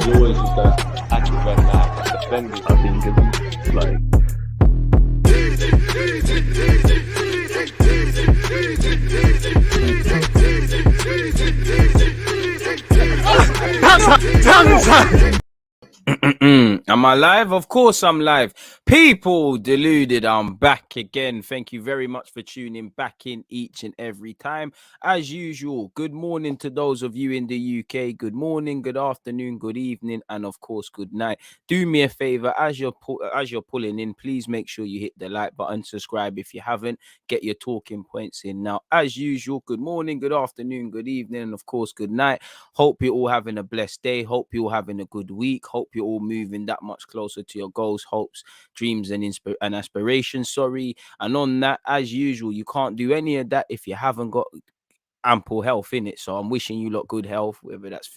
You always just gotta act when like defending. I think it's like Am I live? Of course I'm live. People, Deluded, I'm back again. Thank you very much for tuning back in each and every time. As usual, good morning to those of you in the UK. Good morning, good afternoon, good evening, and of course, good night. Do me a favor, as you're pulling in, please make sure you hit the like button, subscribe if you haven't, get your talking points in. Now, as usual, good morning, good afternoon, good evening, and of course, good night. Hope you're all having a blessed day. Hope you're all having a good week. Hope you're all moving that much closer to your goals, hopes, dreams, and aspirations. And on that, as usual, you can't do any of that if you haven't got ample health in it. So I'm wishing you lot good health, whether that's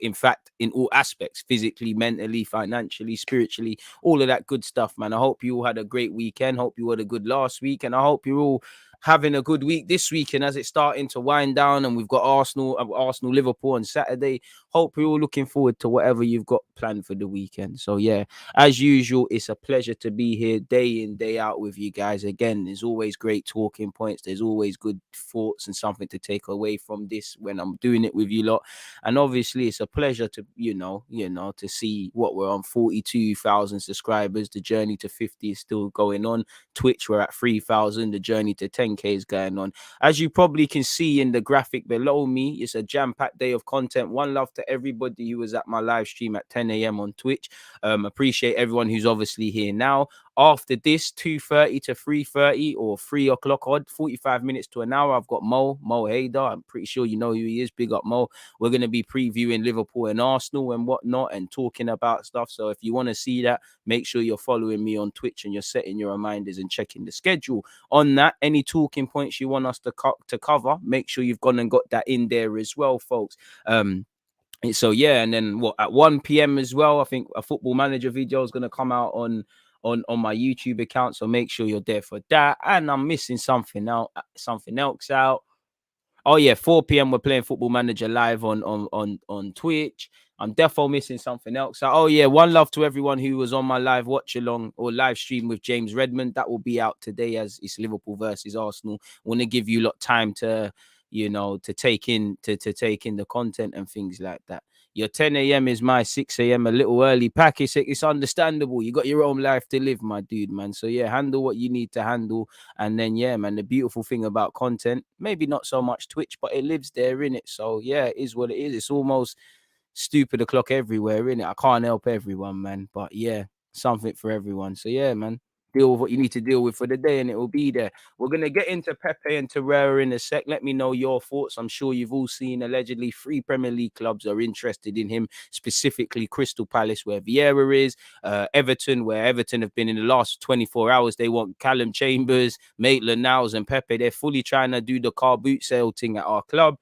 in fact, in all aspects, physically, mentally, financially, spiritually, all of that good stuff, man. I hope you all had a great weekend. Hope you had a good last week, and I hope you're all having a good week this weekend as it's starting to wind down, and we've got Arsenal, Liverpool on Saturday. Hope you're all looking forward to whatever you've got planned for the weekend. So yeah, as usual, it's a pleasure to be here day in, day out with you guys. Again, there's always great talking points. There's always good thoughts and something to take away from this when I'm doing it with you lot. And obviously, it's a pleasure to, to see what we're on 42,000 subscribers. The journey to 50 is still going on. Twitch, we're at 3,000. The journey to 10K is going on. As you probably can see in the graphic below me, it's a jam-packed day of content. One love to everybody who was at my live stream at 10 a.m. on Twitch. Appreciate everyone who's obviously here now. After this, 2:30 to 3:30 or 3 o'clock odd, 45 minutes to an hour, I've got Mo Hader. I'm pretty sure you know who he is. Big up Mo. We're going to be previewing Liverpool and Arsenal and whatnot and talking about stuff. So if you want to see that, make sure you're following me on Twitch and you're setting your reminders and checking the schedule. On that, any talking points you want us to cover, make sure you've gone and got that in there as well, folks. So yeah, and then at 1 p.m. as well, I think a Football Manager video is going to come out on my YouTube account, so make sure you're there for that. And I'm missing something else out. Oh yeah, 4 p.m. we're playing Football Manager live on Twitch. I'm defo missing something else. So, oh yeah, one love to everyone who was on my live watch along or live stream with James Redmond. That will be out today as it's Liverpool versus Arsenal. I want to give you a lot of time to take in the content and things like that. Your 10 a.m. is my 6 a.m. a little early pack. It's understandable. You got your own life to live, my dude, man. So yeah, handle what you need to handle. And then yeah, man, the beautiful thing about content, maybe not so much Twitch, but it lives there in it. So yeah, it is what it is. It's almost stupid o'clock everywhere, innit? I can't help everyone, man. But yeah, something for everyone. So yeah, man. Deal with what you need to deal with for the day and it will be there. We're going to get into Pepe and Torreira in a sec. Let me know your thoughts. I'm sure you've all seen allegedly 3 Premier League clubs are interested in him, specifically Crystal Palace, where Vieira is, Everton, where Everton have been in the last 24 hours. They want Callum Chambers, Maitland-Niles and Pepe. They're fully trying to do the car boot sale thing at our club.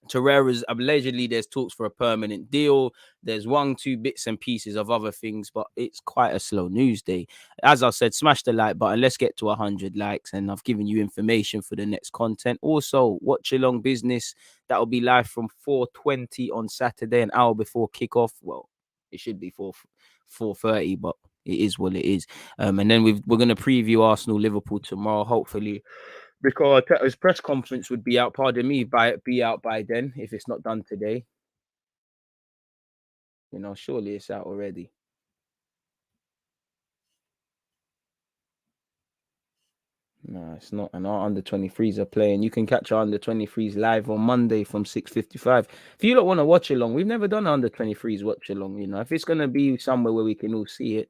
Torreira's allegedly there's talks for a permanent deal. There's 1-2 bits and pieces of other things, but it's quite a slow news day. As I said, smash the like button. Let's get to 100 likes, and I've given you information for the next content. Also, watch along business. That will be live from 4:20 on Saturday, an hour before kickoff. Well, it should be 4:30, but it is what it is. And then we're going to preview Arsenal Liverpool tomorrow, hopefully. Because his press conference would be out, be out by then if it's not done today. Surely it's out already. No, it's not. And our under-23s are playing. You can catch our under-23s live on Monday from 6:55. If you don't want to watch along, we've never done under-23s watch along. If it's going to be somewhere where we can all see it,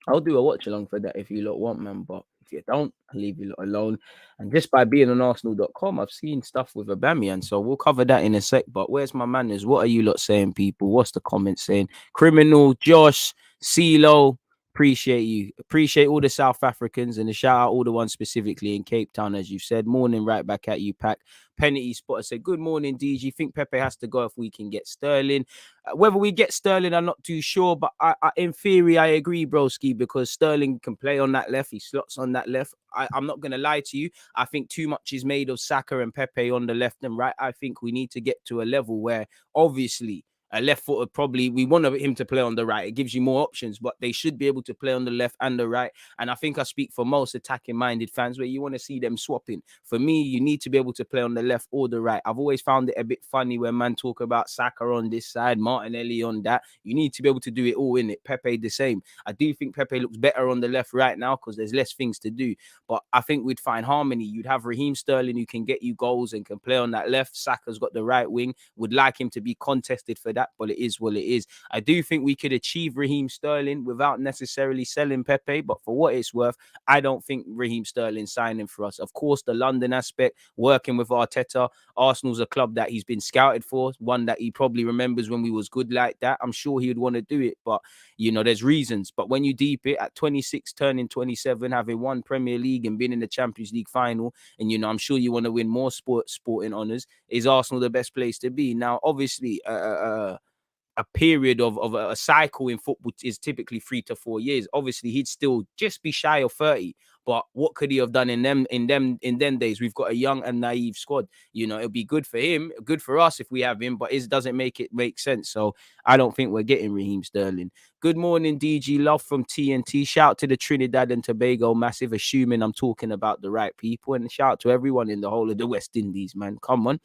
I'll do a watch along for that if you lot want, man. But if you don't, I'll leave you lot alone. And just by being on Arsenal.com, I've seen stuff with Aubameyang, so we'll cover that in a sec. But where's my manners? What are you lot saying, people? What's the comments saying? Criminal, Josh, CeeLo, appreciate you. Appreciate all the South Africans and a shout out all the ones specifically in Cape Town, as you said. Morning right back at you, Pack. Penny Spotter said, good morning, DG. Think Pepe has to go if we can get Sterling. Whether we get Sterling, I'm not too sure, but I in theory, I agree, broski, because Sterling can play on that left. He slots on that left. I'm not going to lie to you. I think too much is made of Saka and Pepe on the left and right. I think we need to get to a level where, obviously, A left footer, probably we want him to play on the right. It gives you more options, but they should be able to play on the left and the right. And I think I speak for most attacking minded fans where you want to see them swapping. For me, you need to be able to play on the left or the right. I've always found it a bit funny when man talk about Saka on this side, Martinelli on that. You need to be able to do it all, in it. Pepe the same. I do think Pepe looks better on the left right now because there's less things to do. But I think we'd find harmony. You'd have Raheem Sterling who can get you goals and can play on that left. Saka's got the right wing. Would like him to be contested for that, but it is what it is. I do think we could achieve Raheem Sterling without necessarily selling Pepe, but for what it's worth, I don't think Raheem Sterling signing for us. Of course, the London aspect, working with Arteta, Arsenal's a club that he's been scouted for, one that he probably remembers when we was good like that. I'm sure he would want to do it, but you know, there's reasons. But when you deep it at 26, turning 27, having won Premier League and been in the Champions League final, and you know, I'm sure you want to win more sporting honours, is Arsenal the best place to be? Now, obviously, a period of a cycle in football is typically 3 to 4 years. Obviously, he'd still just be shy of 30. But what could he have done in them days? We've got a young and naive squad. You know, it'll be good for him, good for us if we have him, but it doesn't make it make sense. So I don't think we're getting Raheem Sterling. Good morning, DG Love from TNT. Shout to the Trinidad and Tobago massive, assuming I'm talking about the right people. And shout to everyone in the whole of the West Indies, man. Come on.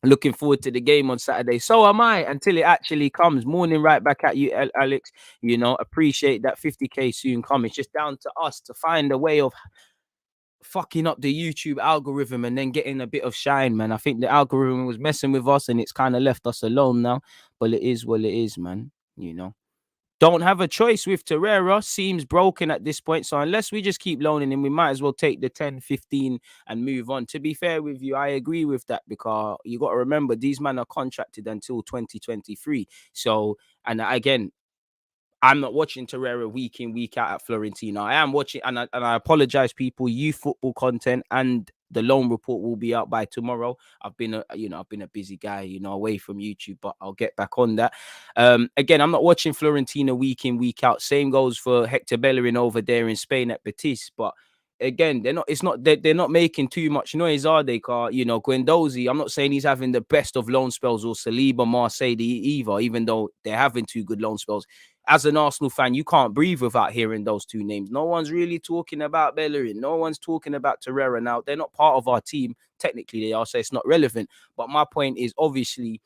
Looking forward to the game on Saturday. So am I, until it actually comes. Morning right back at you, Alex. You know, appreciate that 50K soon coming. It's just down to us to find a way of fucking up the YouTube algorithm and then getting a bit of shine, man. I think the algorithm was messing with us and it's kind of left us alone now. But it is what it is, man. You know. Don't have a choice with Torreira. Seems broken at this point. So unless we just keep loaning him, we might as well take the 10, 15 and move on. To be fair with you, I agree with that because you got to remember these men are contracted until 2023. So, and again, I'm not watching Torreira week in, week out at Fiorentina. I am watching, and I apologize, people. Youth football content and the loan report will be out by tomorrow. I've been a busy guy, you know, away from YouTube, but I'll get back on that. Again, I'm not watching Fiorentina week in, week out. Same goes for Hector Bellerin over there in Spain at Betis, but again, they're not making too much noise, are they? You know, Guendouzi, I'm not saying he's having the best of loan spells, or Saliba, Marseille either, even though they're having 2 good loan spells. As an Arsenal fan, you can't breathe without hearing those 2 names. No one's really talking about Bellerin. No one's talking about Torreira now. They're not part of our team. Technically, they are, so it's not relevant. But my point is, obviously,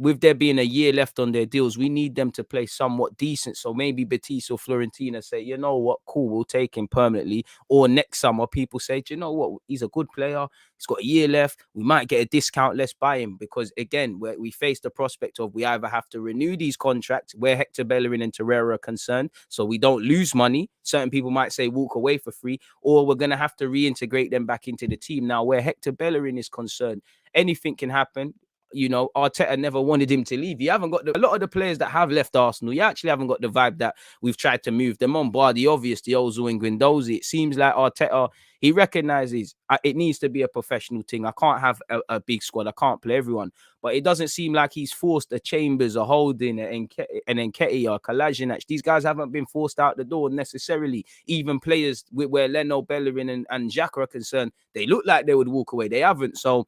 with there being a year left on their deals, we need them to play somewhat decent. So maybe Betis or Fiorentina say, you know what, cool, we'll take him permanently. Or next summer, people say, do you know what, he's a good player. He's got a year left. We might get a discount. Let's buy him. Because again, we face the prospect of we either have to renew these contracts where Hector Bellerin and Torreira are concerned, so we don't lose money. Certain people might say walk away for free, or we're going to have to reintegrate them back into the team. Now, where Hector Bellerin is concerned, anything can happen. You know, Arteta never wanted him to leave. You haven't got a lot of the players that have left Arsenal. You actually haven't got the vibe that we've tried to move them on. Bar the obvious, the Ozil and Guendouzi. It seems like Arteta, he recognizes it needs to be a professional thing. I can't have a big squad. I can't play everyone. But it doesn't seem like he's forced a Chambers, a Holding, and Nketiah, or Kolasinac. These guys haven't been forced out the door necessarily. Even players where Leno, Bellerin, and Xhaka are concerned, they look like they would walk away. They haven't. So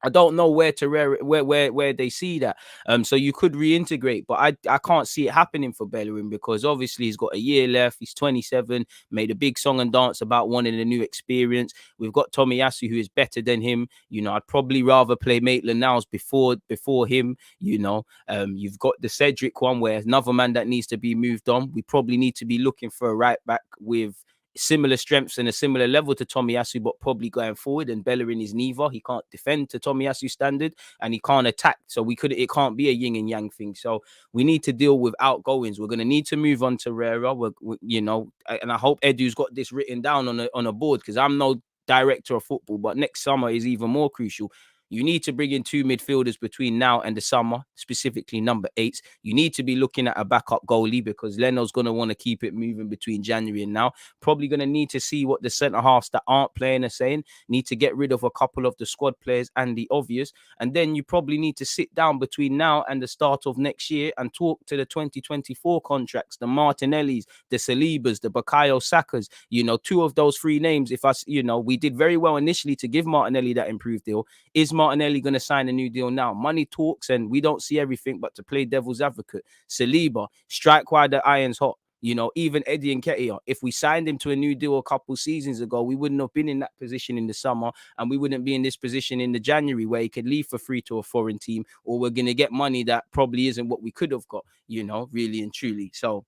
I don't know where they see that. So you could reintegrate, but I can't see it happening for Bellerin because obviously he's got a year left. He's 27, made a big song and dance about wanting a new experience. We've got Tomiyasu, who is better than him. You know, I'd probably rather play Maitland-Niles before him. You know, you've got the Cedric one where another man that needs to be moved on. We probably need to be looking for a right back with similar strengths and a similar level to Tomiyasu, but probably going forward. And Bellerin is neither. He can't defend to Tomiyasu's standard, and he can't attack. So it can't be a yin and yang thing. So we need to deal with outgoings. We're going to need to move on to Torreira. You know, and I hope Edu's got this written down on a board because I'm no director of football, but next summer is even more crucial. You need to bring in 2 midfielders between now and the summer, specifically number 8s. You need to be looking at a backup goalie because Leno's going to want to keep it moving between January and now. Probably going to need to see what the centre-halves that aren't playing are saying. Need to get rid of a couple of the squad players and the obvious. And then you probably need to sit down between now and the start of next year and talk to the 2024 contracts, the Martinellis, the Salibas, the Bukayo Sakas. You know, 2 of those 3 names, we did very well initially to give Martinelli that improved deal. Is Martinelli going to sign a new deal now? Money talks, and we don't see everything. But to play devil's advocate, Saliba, strike while the iron's hot. You know, even Eddie Nketiah, if we signed him to a new deal a couple seasons ago, we wouldn't have been in that position in the summer, and we wouldn't be in this position in the January where he could leave for free to a foreign team, or we're going to get money that probably isn't what we could have got, you know, really and truly. So,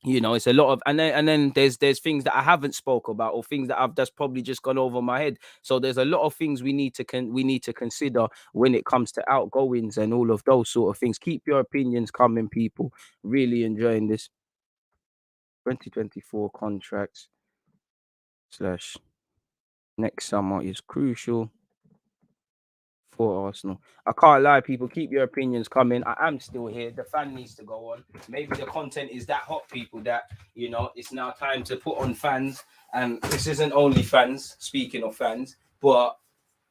you know, it's a lot of, and then there's things that I haven't spoke about, or things that I've just probably just gone over my head. So there's a lot of things we need to consider when it comes to outgoings and all of those sort of things. Keep your opinions coming, people. Really enjoying this 2024 contracts slash next summer is crucial for Arsenal. I can't lie, people. Keep your opinions coming. I am still here. The fan needs to go on. Maybe the content is that hot, people, that, you know, it's now time to put on fans. And this isn't only fans, speaking of fans, but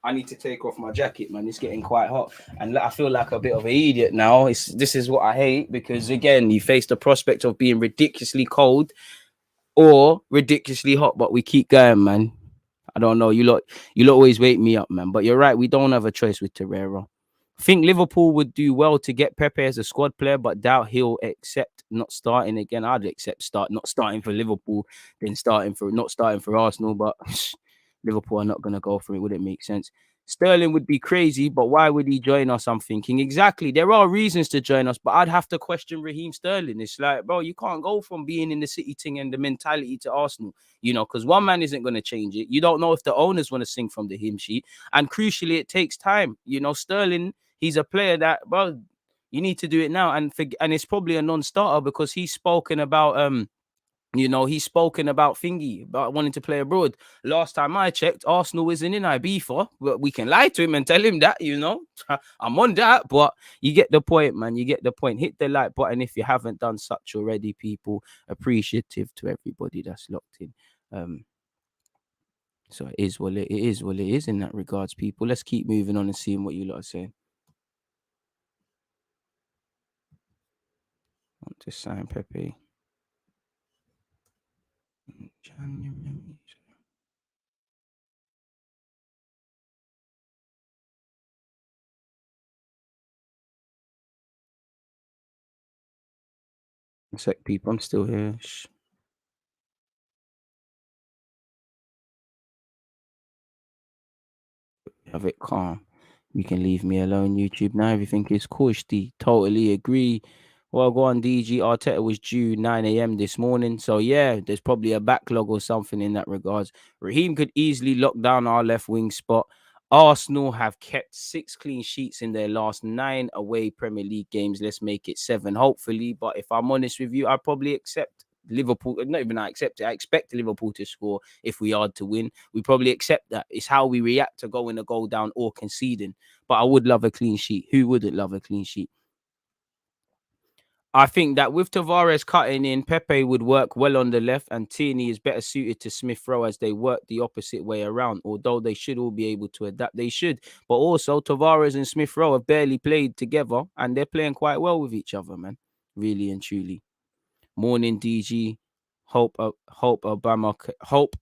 I need to take off my jacket, man. It's getting quite hot. And I feel like a bit of an idiot now. This is what I hate, because, again, you face the prospect of being ridiculously cold or ridiculously hot, but we keep going, man. I don't know. You lot always wake me up, man. But you're right. We don't have a choice with Torreira. I think Liverpool would do well to get Pepe as a squad player, but doubt he'll accept not starting again. I'd accept not starting for Liverpool, then not starting for Arsenal. But Liverpool are not going to go for it. Wouldn't make sense. Sterling would be crazy, but why would he join us? I'm thinking exactly. There are reasons to join us, but I'd have to question Raheem Sterling. It's like, bro, you can't go from being in the City thing and the mentality to Arsenal, you know, because one man isn't going to change it. You don't know if the owners want to sing from the hymn sheet, and crucially, it takes time. You know, Sterling, he's a player that, bro, you need to do it now, and it's probably a non-starter because he's spoken about you know, he's spoken about thingy, about wanting to play abroad. Last time I checked, Arsenal isn't in IB4, but we can lie to him and tell him that, you know. I'm on that, but you get the point, man. You get the point. Hit the like button if you haven't done such already, people. Appreciative to everybody that's locked in. So it is what it is, what it is in that regards, people. Let's keep moving on and seeing what you lot are saying. Want to sign Pepe. January. One sec, people. I'm still here. Shh. Have it calm. You can leave me alone, YouTube. Now everything is cushy. Totally agree. Well, go on, DG. Arteta was due 9 a.m. this morning. So, yeah, there's probably a backlog or something in that regards. Raheem could easily lock down our left wing spot. Arsenal have kept 6 clean sheets in their last 9 away Premier League games. Let's make it 7, hopefully. But if I'm honest with you, I'd probably accept Liverpool. Not even I accept it. I expect Liverpool to score if we are to win. We probably accept that. It's how we react to going a goal down or conceding. But I would love a clean sheet. Who wouldn't love a clean sheet? I think that with Tavares cutting in, Pepe would work well on the left, and Tierney is better suited to Smith Rowe as they work the opposite way around. Although they should all be able to adapt, they should. But also, Tavares and Smith Rowe have barely played together, and they're playing quite well with each other, man. Really and truly. Morning, DG. Hope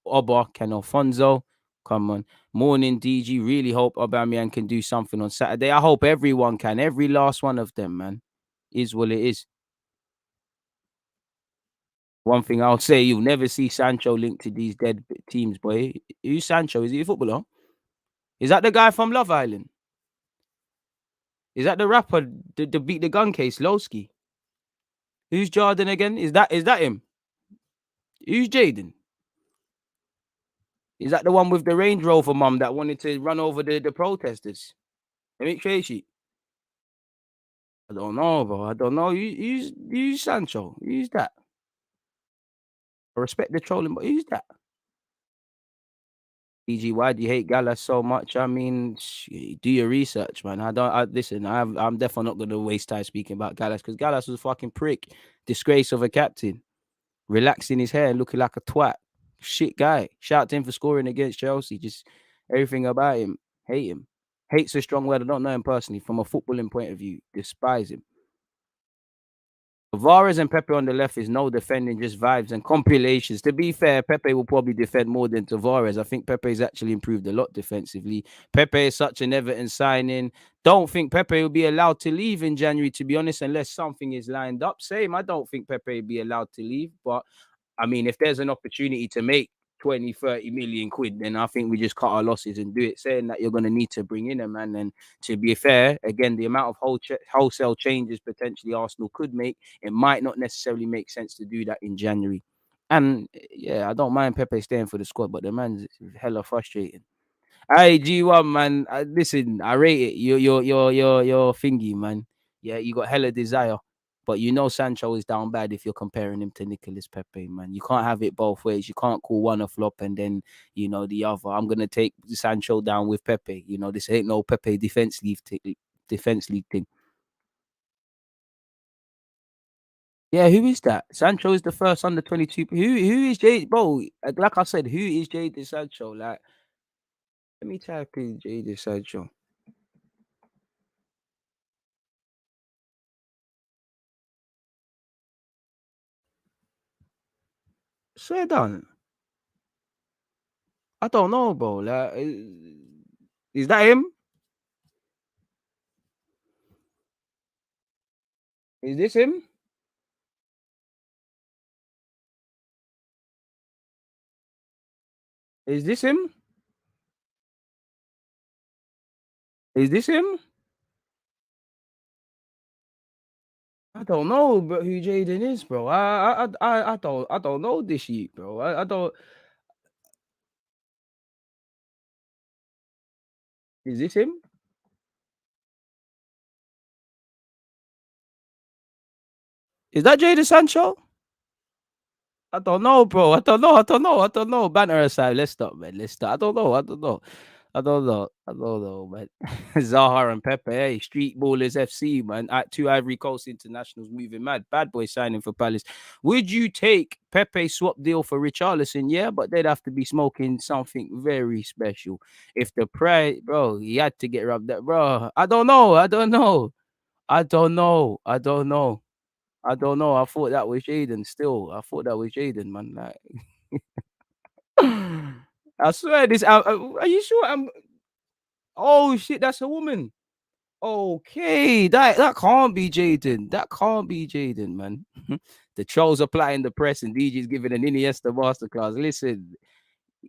Oba can Alfonso. Come on. Morning, DG. Really hope Aubameyang can do something on Saturday. I hope everyone can. Every last one of them, man. Is what it is. One thing I'll say, you'll never see Sancho linked to these dead teams, boy. Who's Sancho? Is he a footballer? Is that the guy from Love Island? Is that the rapper, the beat the gun case, Lowski? Who's Jordan again? Is that him? Who's Jaden? Is that the one with the Range Rover mum that wanted to run over the protesters? Eric Tracy? I don't know, bro. I don't know. Who's Sancho? Who's that? I respect the trolling, but who's that? EG, why do you hate Gallas so much? I mean, do your research, man. Listen. I'm definitely not going to waste time speaking about Gallas because Gallas was a fucking prick, disgrace of a captain, relaxing his hair and looking like a twat, shit guy. Shout out to him for scoring against Chelsea. Just everything about him, hate him. Hate's a strong word. I don't know him personally. From a footballing point of view, despise him. Tavares and Pepe on the left is no defending, just vibes and compilations. To be fair, Pepe will probably defend more than Tavares. I think Pepe's actually improved a lot defensively. Pepe is such an Everton signing. Don't think Pepe will be allowed to leave in January, to be honest, unless something is lined up. Same, I don't think Pepe will be allowed to leave. But I mean, if there's an opportunity to make 20, 30 million quid, then I think we just cut our losses and do it, saying that you're going to need to bring in a man. And to be fair, again, the amount of wholesale changes potentially Arsenal could make, it might not necessarily make sense to do that in January. And yeah, I don't mind Pepe staying for the squad, but the man's hella frustrating. Hey, G1 man, listen, I rate it. You're thingy, man. Yeah, you got hella desire, but you know Sancho is down bad if you're comparing him to Nicolas Pepe, man. You can't have it both ways. You can't call one a flop and then the other. I'm gonna take Sancho down with Pepe. This ain't no Pepe defense league thing. Yeah, who is that? Sancho is the first under 22. Who is Jade? Bro, like I said, who is Jade Sancho? Like, let me type in Jade Sancho. Swear down. I don't know, bro. Like, is that him? Is this him? Is this him? Is this him? I don't know, but who Jaden is, bro. I don't know this shit, bro. I don't. Is this him? Is that Jaden Sancho? I don't know, bro. I don't know. Banner aside, let's stop, man. Let's stop. I don't know, man. Zaha and Pepe, hey, Street Ballers FC, man. At 2 Ivory Coast internationals moving mad. Bad boy signing for Palace. Would you take Pepe swap deal for Richarlison? Yeah, but they'd have to be smoking something very special. If the price, bro, he had to get rubbed that, bro. I don't know. I thought that was Jaden still. I thought that was Jaden, man. Like, I swear this. Are you sure? Oh shit, that's a woman. Okay, that can't be Jaden. That can't be Jaden, man. The trolls applying the press and DJ's giving an Iniesta masterclass. Listen,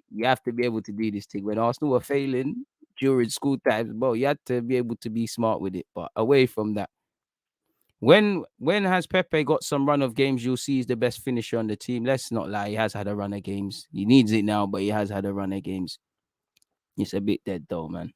you have to be able to do this thing. When Arsenal were failing during school times, bro, you had to be able to be smart with it. But away from that, when has Pepe got some run of games? You'll see he's the best finisher on the team. Let's not lie, he has had a run of games. He needs it now, but he has had a run of games. It's a bit dead though, man.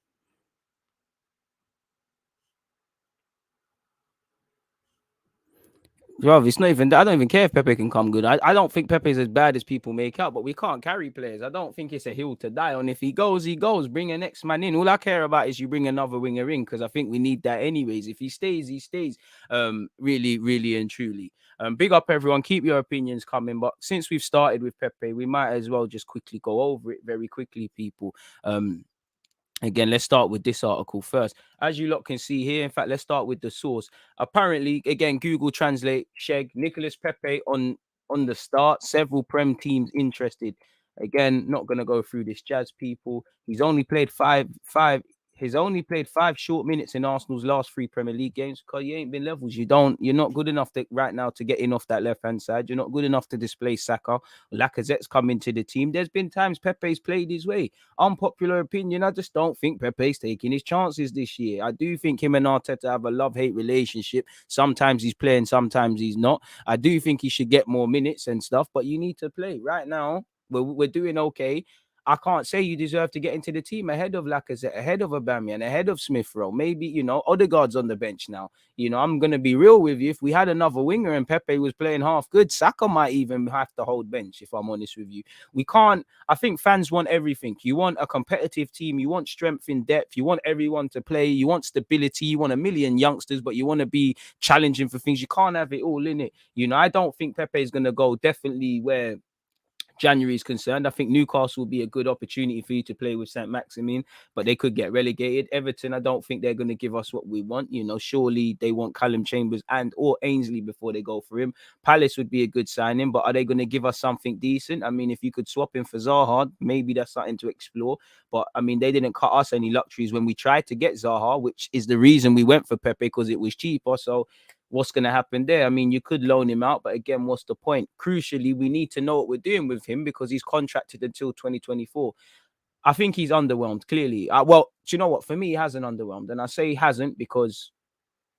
Bro, it's not even that. I don't even care if Pepe can come good. I don't think Pepe's as bad as people make out, but we can't carry players. I don't think it's a hill to die on. If he goes, he goes. Bring a next man in. All I care about is you bring another winger in because I think we need that anyways. If he stays, he stays. Really, really and truly. Big up everyone. Keep your opinions coming. But since we've started with Pepe, we might as well just quickly go over it very quickly, people. Again, let's start with this article first. As you lot can see here, in fact, let's start with the source. Apparently, again, Google Translate, Sheg, Nicolas Pepe on the start. Several Prem teams interested. Again, not going to go through this, Jazz people. He's only played five. He's only played 5 short minutes in Arsenal's last 3 Premier League games because you ain't been levels. You're not good enough right now to get in off that left hand side. You're not good enough to display Saka. Lacazette's come into the team. There's been times Pepe's played his way. Unpopular opinion, I just don't think Pepe's taking his chances this year. I do think him and Arteta have a love-hate relationship. Sometimes he's playing, sometimes he's not. I do think he should get more minutes and stuff, but you need to play. Right now, we're doing okay. I can't say you deserve to get into the team ahead of Lacazette, ahead of Aubameyang, ahead of Smith Rowe. Maybe, Odegaard's on the bench now. I'm going to be real with you. If we had another winger and Pepe was playing half good, Saka might even have to hold bench, if I'm honest with you. We can't. I think fans want everything. You want a competitive team. You want strength in depth. You want everyone to play. You want stability. You want a million youngsters, but you want to be challenging for things. You can't have it all in it. I don't think Pepe is going to go definitely where January is concerned. I think Newcastle will be a good opportunity for you to play with St. Maximin, but they could get relegated. Everton, I don't think they're going to give us what we want. You know, surely they want Callum Chambers and or Ainsley before they go for him. Palace would be a good signing, but are they going to give us something decent? I mean, if you could swap him for Zaha, maybe that's something to explore. But I mean, they didn't cut us any luxuries when we tried to get Zaha, which is the reason we went for Pepe, because it was cheaper. So what's going to happen there? I mean, you could loan him out, but again, what's the point? Crucially, we need to know what we're doing with him because he's contracted until 2024. I think he's underwhelmed, clearly. Well, do you know what? For me, he hasn't underwhelmed. And I say he hasn't because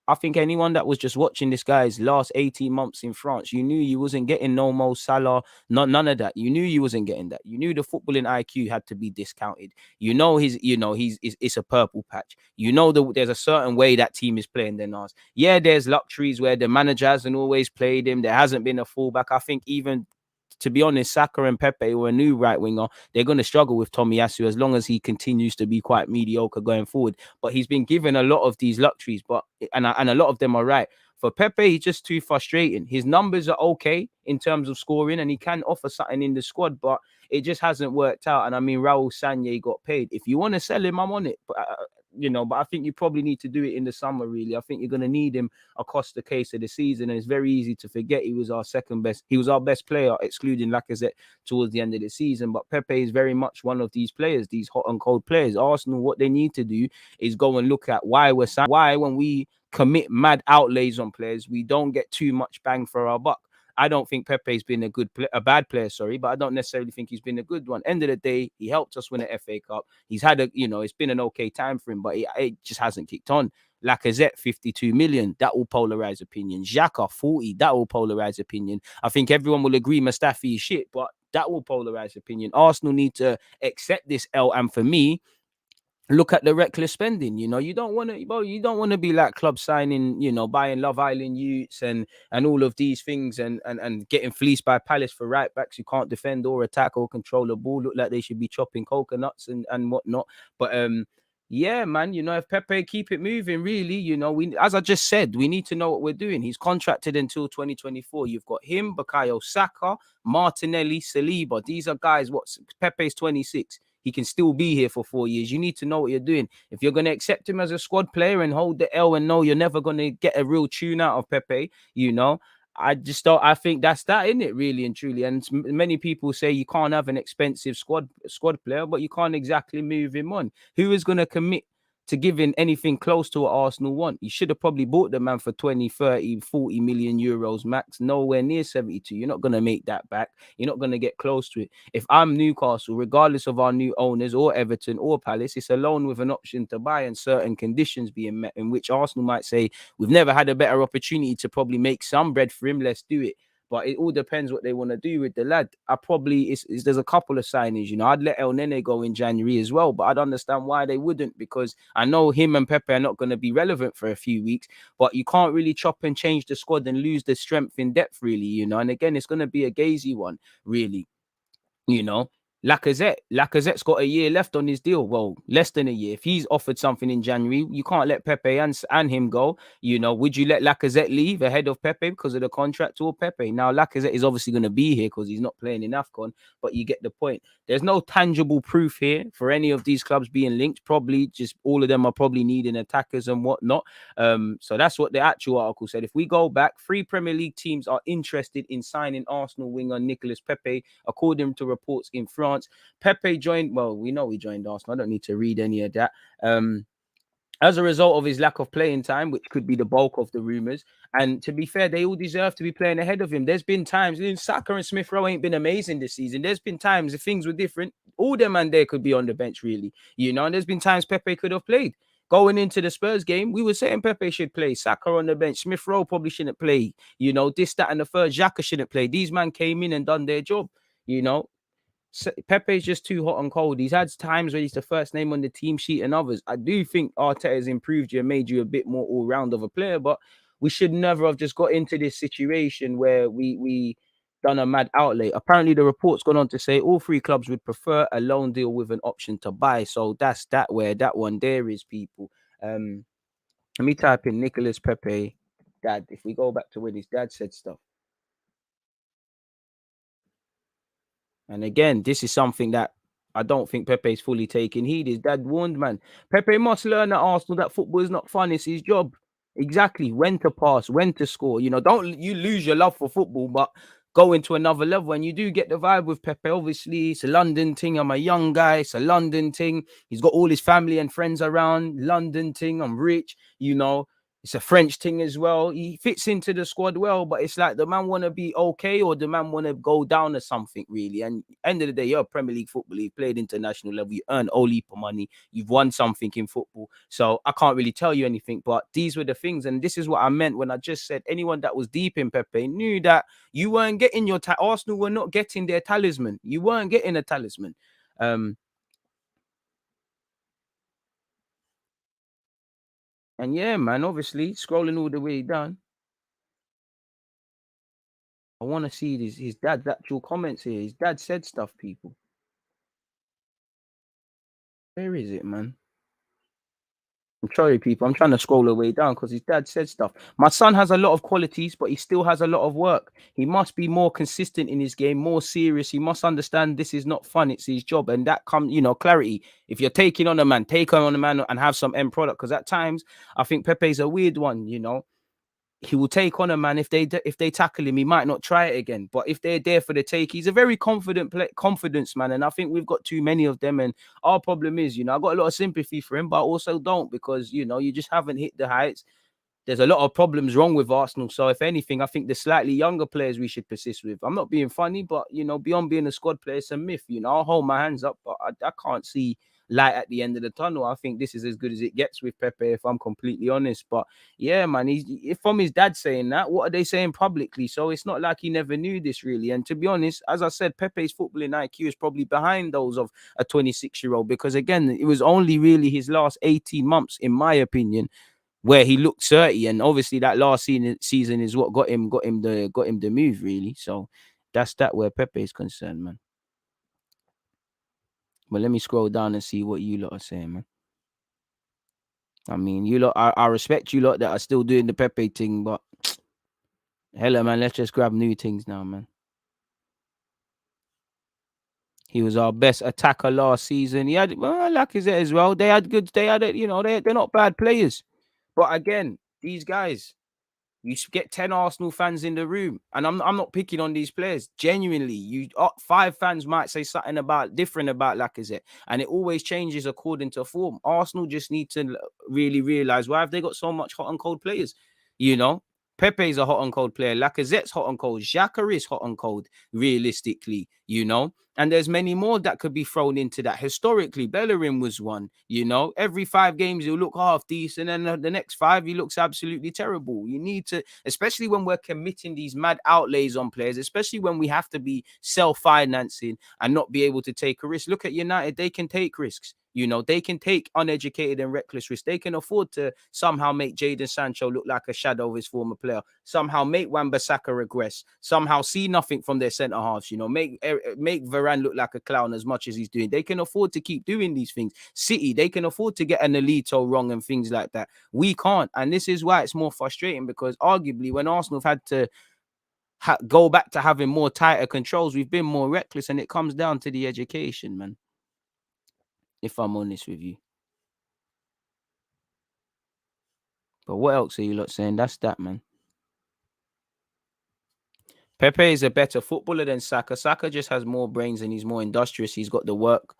I think anyone that was just watching this guy's last 18 months in France, you knew you wasn't getting no Mo Salah, none of that. You knew you wasn't getting that. You knew the footballing IQ had to be discounted. It's a purple patch. You know there's a certain way that team is playing than us. Yeah, there's luxuries where the manager hasn't always played him. There hasn't been a fullback. I think even, to be honest, Saka and Pepe or a new right winger, they're going to struggle with Tomiyasu as long as he continues to be quite mediocre going forward. But he's been given a lot of these luxuries, and a lot of them are right. For Pepe, he's just too frustrating. His numbers are okay in terms of scoring, and he can offer something in the squad, but it just hasn't worked out. And I mean, Raul Sanye got paid. If you want to sell him, I'm on it. But but I think you probably need to do it in the summer, really. I think you're going to need him across the case of the season. And it's very easy to forget he was our second best. He was our best player, excluding Lacazette, towards the end of the season. But Pepe is very much one of these players, these hot and cold players. Arsenal, what they need to do is go and look at why when we commit mad outlays on players, we don't get too much bang for our buck. I don't think Pepe's been a bad player, but I don't necessarily think he's been a good one. End of the day, he helped us win an FA Cup. He's had it's been an okay time for him, but it just hasn't kicked on. Lacazette, 52 million. That will polarize opinion. Xhaka, 40. That will polarize opinion. I think everyone will agree Mustafi is shit, but that will polarize opinion. Arsenal need to accept this L, and for me, look at the reckless spending. You don't want to be like club signing, buying Love Island youths and all of these things and getting fleeced by Palace for right backs who can't defend or attack or control the ball. Look like they should be chopping coconuts and whatnot. But yeah, man, if Pepe keep it moving, really, we, as I just said, we need to know what we're doing. He's contracted until 2024. You've got him, Bukayo Saka, Martinelli, Saliba. These are guys. Pepe's 26. He can still be here for 4 years. You need to know what you're doing. If you're going to accept him as a squad player and hold the L and know you're never going to get a real tune out of Pepe, I just don't. I think that's that, isn't it, really and truly? And many people say you can't have an expensive squad player, but you can't exactly move him on. Who is going to commit to giving anything close to what Arsenal want? You should have probably bought the man for 20, 30, 40 million euros max, nowhere near 72. You're not going to make that back. You're not going to get close to it. If I'm Newcastle, regardless of our new owners or Everton or Palace, it's a loan with an option to buy and certain conditions being met, in which Arsenal might say, we've never had a better opportunity to probably make some bread for him. Let's do it. But it all depends what they want to do with the lad. There's a couple of signings, I'd let El Nene go in January as well, but I'd understand why they wouldn't, because I know him and Pepe are not going to be relevant for a few weeks, but you can't really chop and change the squad and lose the strength in depth, really, And again, it's going to be a gazy one, really. Lacazette's got a year left on his deal. Well, less than a year. If he's offered something in January, you can't let Pepe and him go. Would you let Lacazette leave ahead of Pepe because of the contract or Pepe? Now, Lacazette is obviously going to be here because he's not playing in AFCON, but you get the point. There's no tangible proof here for any of these clubs being linked. Probably just all of them are probably needing attackers and whatnot. So that's what the actual article said. If we go back, 3 Premier League teams are interested in signing Arsenal winger Nicolas Pepe, according to reports in France. Pepe joined, well, we know he joined Arsenal. I don't need to read any of that. As a result of his lack of playing time, which could be the bulk of the rumours. And to be fair, they all deserve to be playing ahead of him. There's been times, Saka and Smith Rowe ain't been amazing this season. There's been times if things were different, all them and there could be on the bench, really. And there's been times Pepe could have played. Going into the Spurs game, we were saying Pepe should play. Saka on the bench. Smith Rowe probably shouldn't play. This, that, and the third. Xhaka shouldn't play. These men came in and done their job. Pepe's just too hot and cold. He's had times where he's the first name on the team sheet and others. I do think Arteta has improved you and made you a bit more all-round of a player, but we should never have just got into this situation where we done a mad outlay. Apparently, the report's gone on to say all 3 clubs would prefer a loan deal with an option to buy. So that's where that one there is, people. Let me type in Nicolas Pepe, dad. If we go back to when his dad said stuff. And again, this is something that I don't think Pepe's fully taking heed. His dad warned, man. Pepe must learn at Arsenal that football is not fun. It's his job. Exactly. When to pass, when to score. You know, don't you lose your love for football, but go into another level. And you do get the vibe with Pepe. Obviously, it's a London thing. I'm a young guy. It's a London thing. He's got all his family and friends around. London thing. I'm rich. You know, it's a French thing as well. He fits into the squad well, but it's like the man want to be okay or the man want to go down or something, really. And end of the day, you're a Premier League footballer. You've played international level. You earn all heap of money. You've won something in football. So I can't really tell you anything, but these were the things. And this is what I meant when I just said anyone that was deep in Pepe knew that you weren't getting your Arsenal were not getting their talisman. You weren't getting a talisman. And yeah, man, obviously scrolling all the way down. I want to see his dad's actual comments here. His dad said stuff, people. Where is it, man? I'm sorry, people. I'm trying to scroll the way down because his dad said stuff. My son has a lot of qualities, but he still has a lot of work. He must be more consistent in his game, more serious. He must understand this is not fun. It's his job. And that comes, clarity. If you're taking on a man, take on a man and have some end product. Because at times, I think Pepe's a weird one. He will take on a man if they tackle him. He might not try it again, but if they're there for the take, he's a very confidence man, and I think we've got too many of them. And our problem is, I got a lot of sympathy for him, but I also don't because you just haven't hit the heights. There's a lot of problems wrong with Arsenal. So if anything, I think the slightly younger players we should persist with. I'm not being funny, but beyond being a squad player, it's a myth. I'll hold my hands up, but I can't see light at the end of the tunnel. I think this is as good as it gets with Pepe, if I'm completely honest. But yeah, man, from his dad saying that, what are they saying publicly? So it's not like he never knew this really. And to be honest, as I said, Pepe's footballing IQ is probably behind those of a 26-year-old because again, it was only really his last 18 months, in my opinion, where he looked 30, and obviously that last season is what got him the move really. So that's that where Pepe is concerned, man. But let me scroll down and see what you lot are saying, man. I mean, you lot, I respect you lot that are still doing the Pepe thing, but hella, man, let's just grab new things now, man. He was our best attacker last season. He had, well, Lacazette as well. They had good. They had it. They're not bad players, but again, these guys. You get 10 Arsenal fans in the room, and I'm not picking on these players. Genuinely, 5 fans might say something different about Lacazette, and it always changes according to form. Arsenal just need to really realize why have they got so much hot and cold players. You know, Pepe's a hot and cold player. Lacazette's hot and cold. Xhaka is hot and cold. Realistically, and there's many more that could be thrown into that. Historically, Bellerin was one. Every 5 games he'll look half decent, and the next 5 he looks absolutely terrible. You need to, especially when we're committing these mad outlays on players, especially when we have to be self-financing and not be able to take a risk. Look at United; they can take risks. They can take uneducated and reckless risks. They can afford to somehow make Jadon Sancho look like a shadow of his former player. Somehow make Wan-Bissaka regress. Somehow see nothing from their centre halves. Make Varane look like a clown as much as he's doing. They can afford to keep doing these things. City, they can afford to get an Elito wrong and things like that. We can't, and this is why it's more frustrating because arguably when Arsenal have had to go back to having more tighter controls, we've been more reckless, and it comes down to the education, man. If I'm honest with you. But what else are you lot saying? That's that, man. Pepe is a better footballer than Saka. Saka just has more brains and he's more industrious. He's got the work.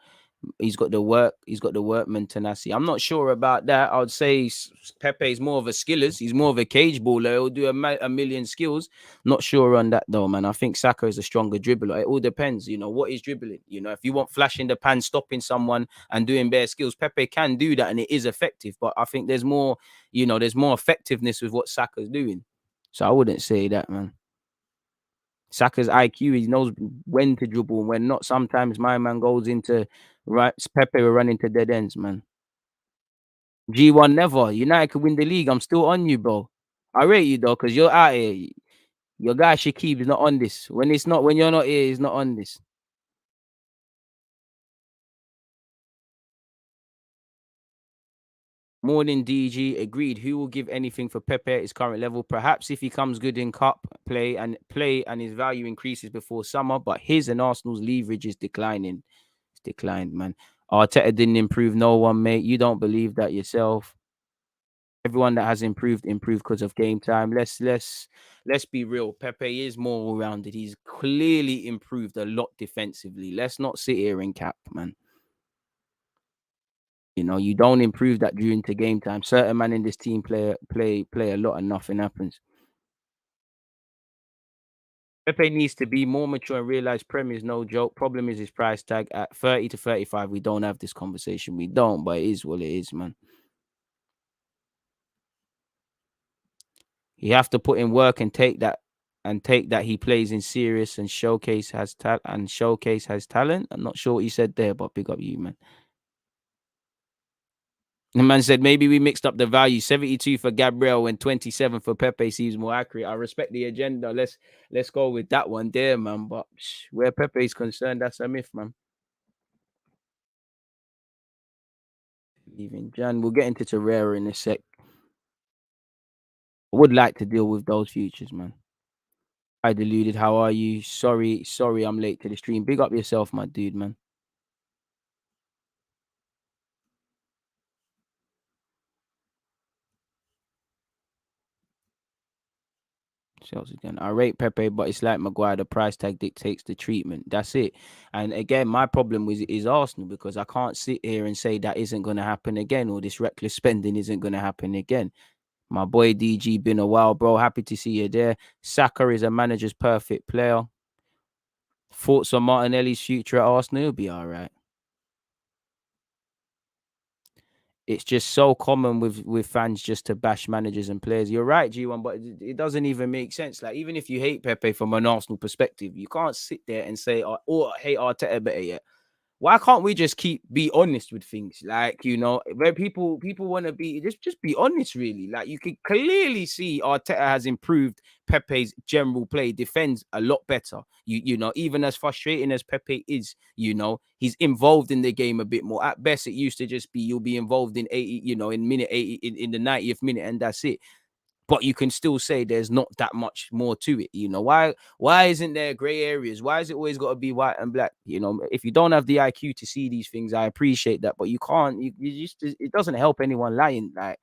He's got the work. He's got the workman tenacity. I'm not sure about that. I would say Pepe is more of a skillers. He's more of a cage baller. He'll do a million skills. Not sure on that though, man. I think Saka is a stronger dribbler. It all depends, what he's dribbling. If you want flash in the pan, stopping someone and doing bare skills, Pepe can do that and it is effective. But I think there's more, there's more effectiveness with what Saka's doing. So I wouldn't say that, man. Saka's IQ, he knows when to dribble and when not. Sometimes my man goes into Pepe will run into dead ends, man. G1 never. United could win the league. I'm still on you, bro. I rate you though, because you're out here. Your guy Shakib is not on this. When you're not here, he's not on this. Morning, DG. Agreed. Who will give anything for Pepe at his current level? Perhaps if he comes good in cup play and his value increases before summer, but his and Arsenal's leverage is declining. It's declined, man. Arteta didn't improve no one, mate. You don't believe that yourself. Everyone that has improved because of game time. Let's be real. Pepe is more all rounded. He's clearly improved a lot defensively. Let's not sit here and cap, man. You know, you don't improve that during to game time. Certain man in this team play a lot and nothing happens. Pepe needs to be more mature and realize Prem is no joke. Problem is his price tag at 30 to 35. We don't have this conversation. We don't, but it is what it is, man. You have to put in work and take that he plays in serious and showcase has talent. I'm not sure what you said there, but big up you, man. The man said maybe we mixed up the value. 72 for Gabriel and 27 for Pepe seems more accurate. I respect the agenda. Let's go with that one there, man. But where Pepe is concerned, that's a myth, man. Even Jan, we'll get into Torreira in a sec. I would like to deal with those futures, man. Hi, Deluded. How are you? Sorry, I'm late to the stream. Big up yourself, my dude, man. Sales again. I rate Pepe, but it's like Maguire. The price tag dictates the treatment. That's it. And again, my problem is Arsenal because I can't sit here and say that isn't going to happen again, or this reckless spending isn't going to happen again. My boy DG, been a while, bro. Happy to see you there. Saka is a manager's perfect player. Thoughts on Martinelli's future at Arsenal? He'll be all right. It's just so common with fans just to bash managers and players. You're right, G1, but it doesn't even make sense. Like, even if you hate Pepe from an Arsenal perspective, you can't sit there and say, or hate Arteta better yet. Why can't we just be honest with things? Like, you know, where people want to be just be honest, really. Like, you can clearly see Arteta has improved Pepe's general play, defends a lot better. You know, even as frustrating as Pepe is, you know, he's involved in the game a bit more. At best, it used to just be you'll be involved in 80, you know, in minute 80, in the 90th minute, and that's it. But you can still say there's not that much more to it. You know, why isn't there gray areas? Why is it always got to be white and black? You know, if you don't have the IQ to see these things, I appreciate that, but you can't. You just it doesn't help anyone lying. Like,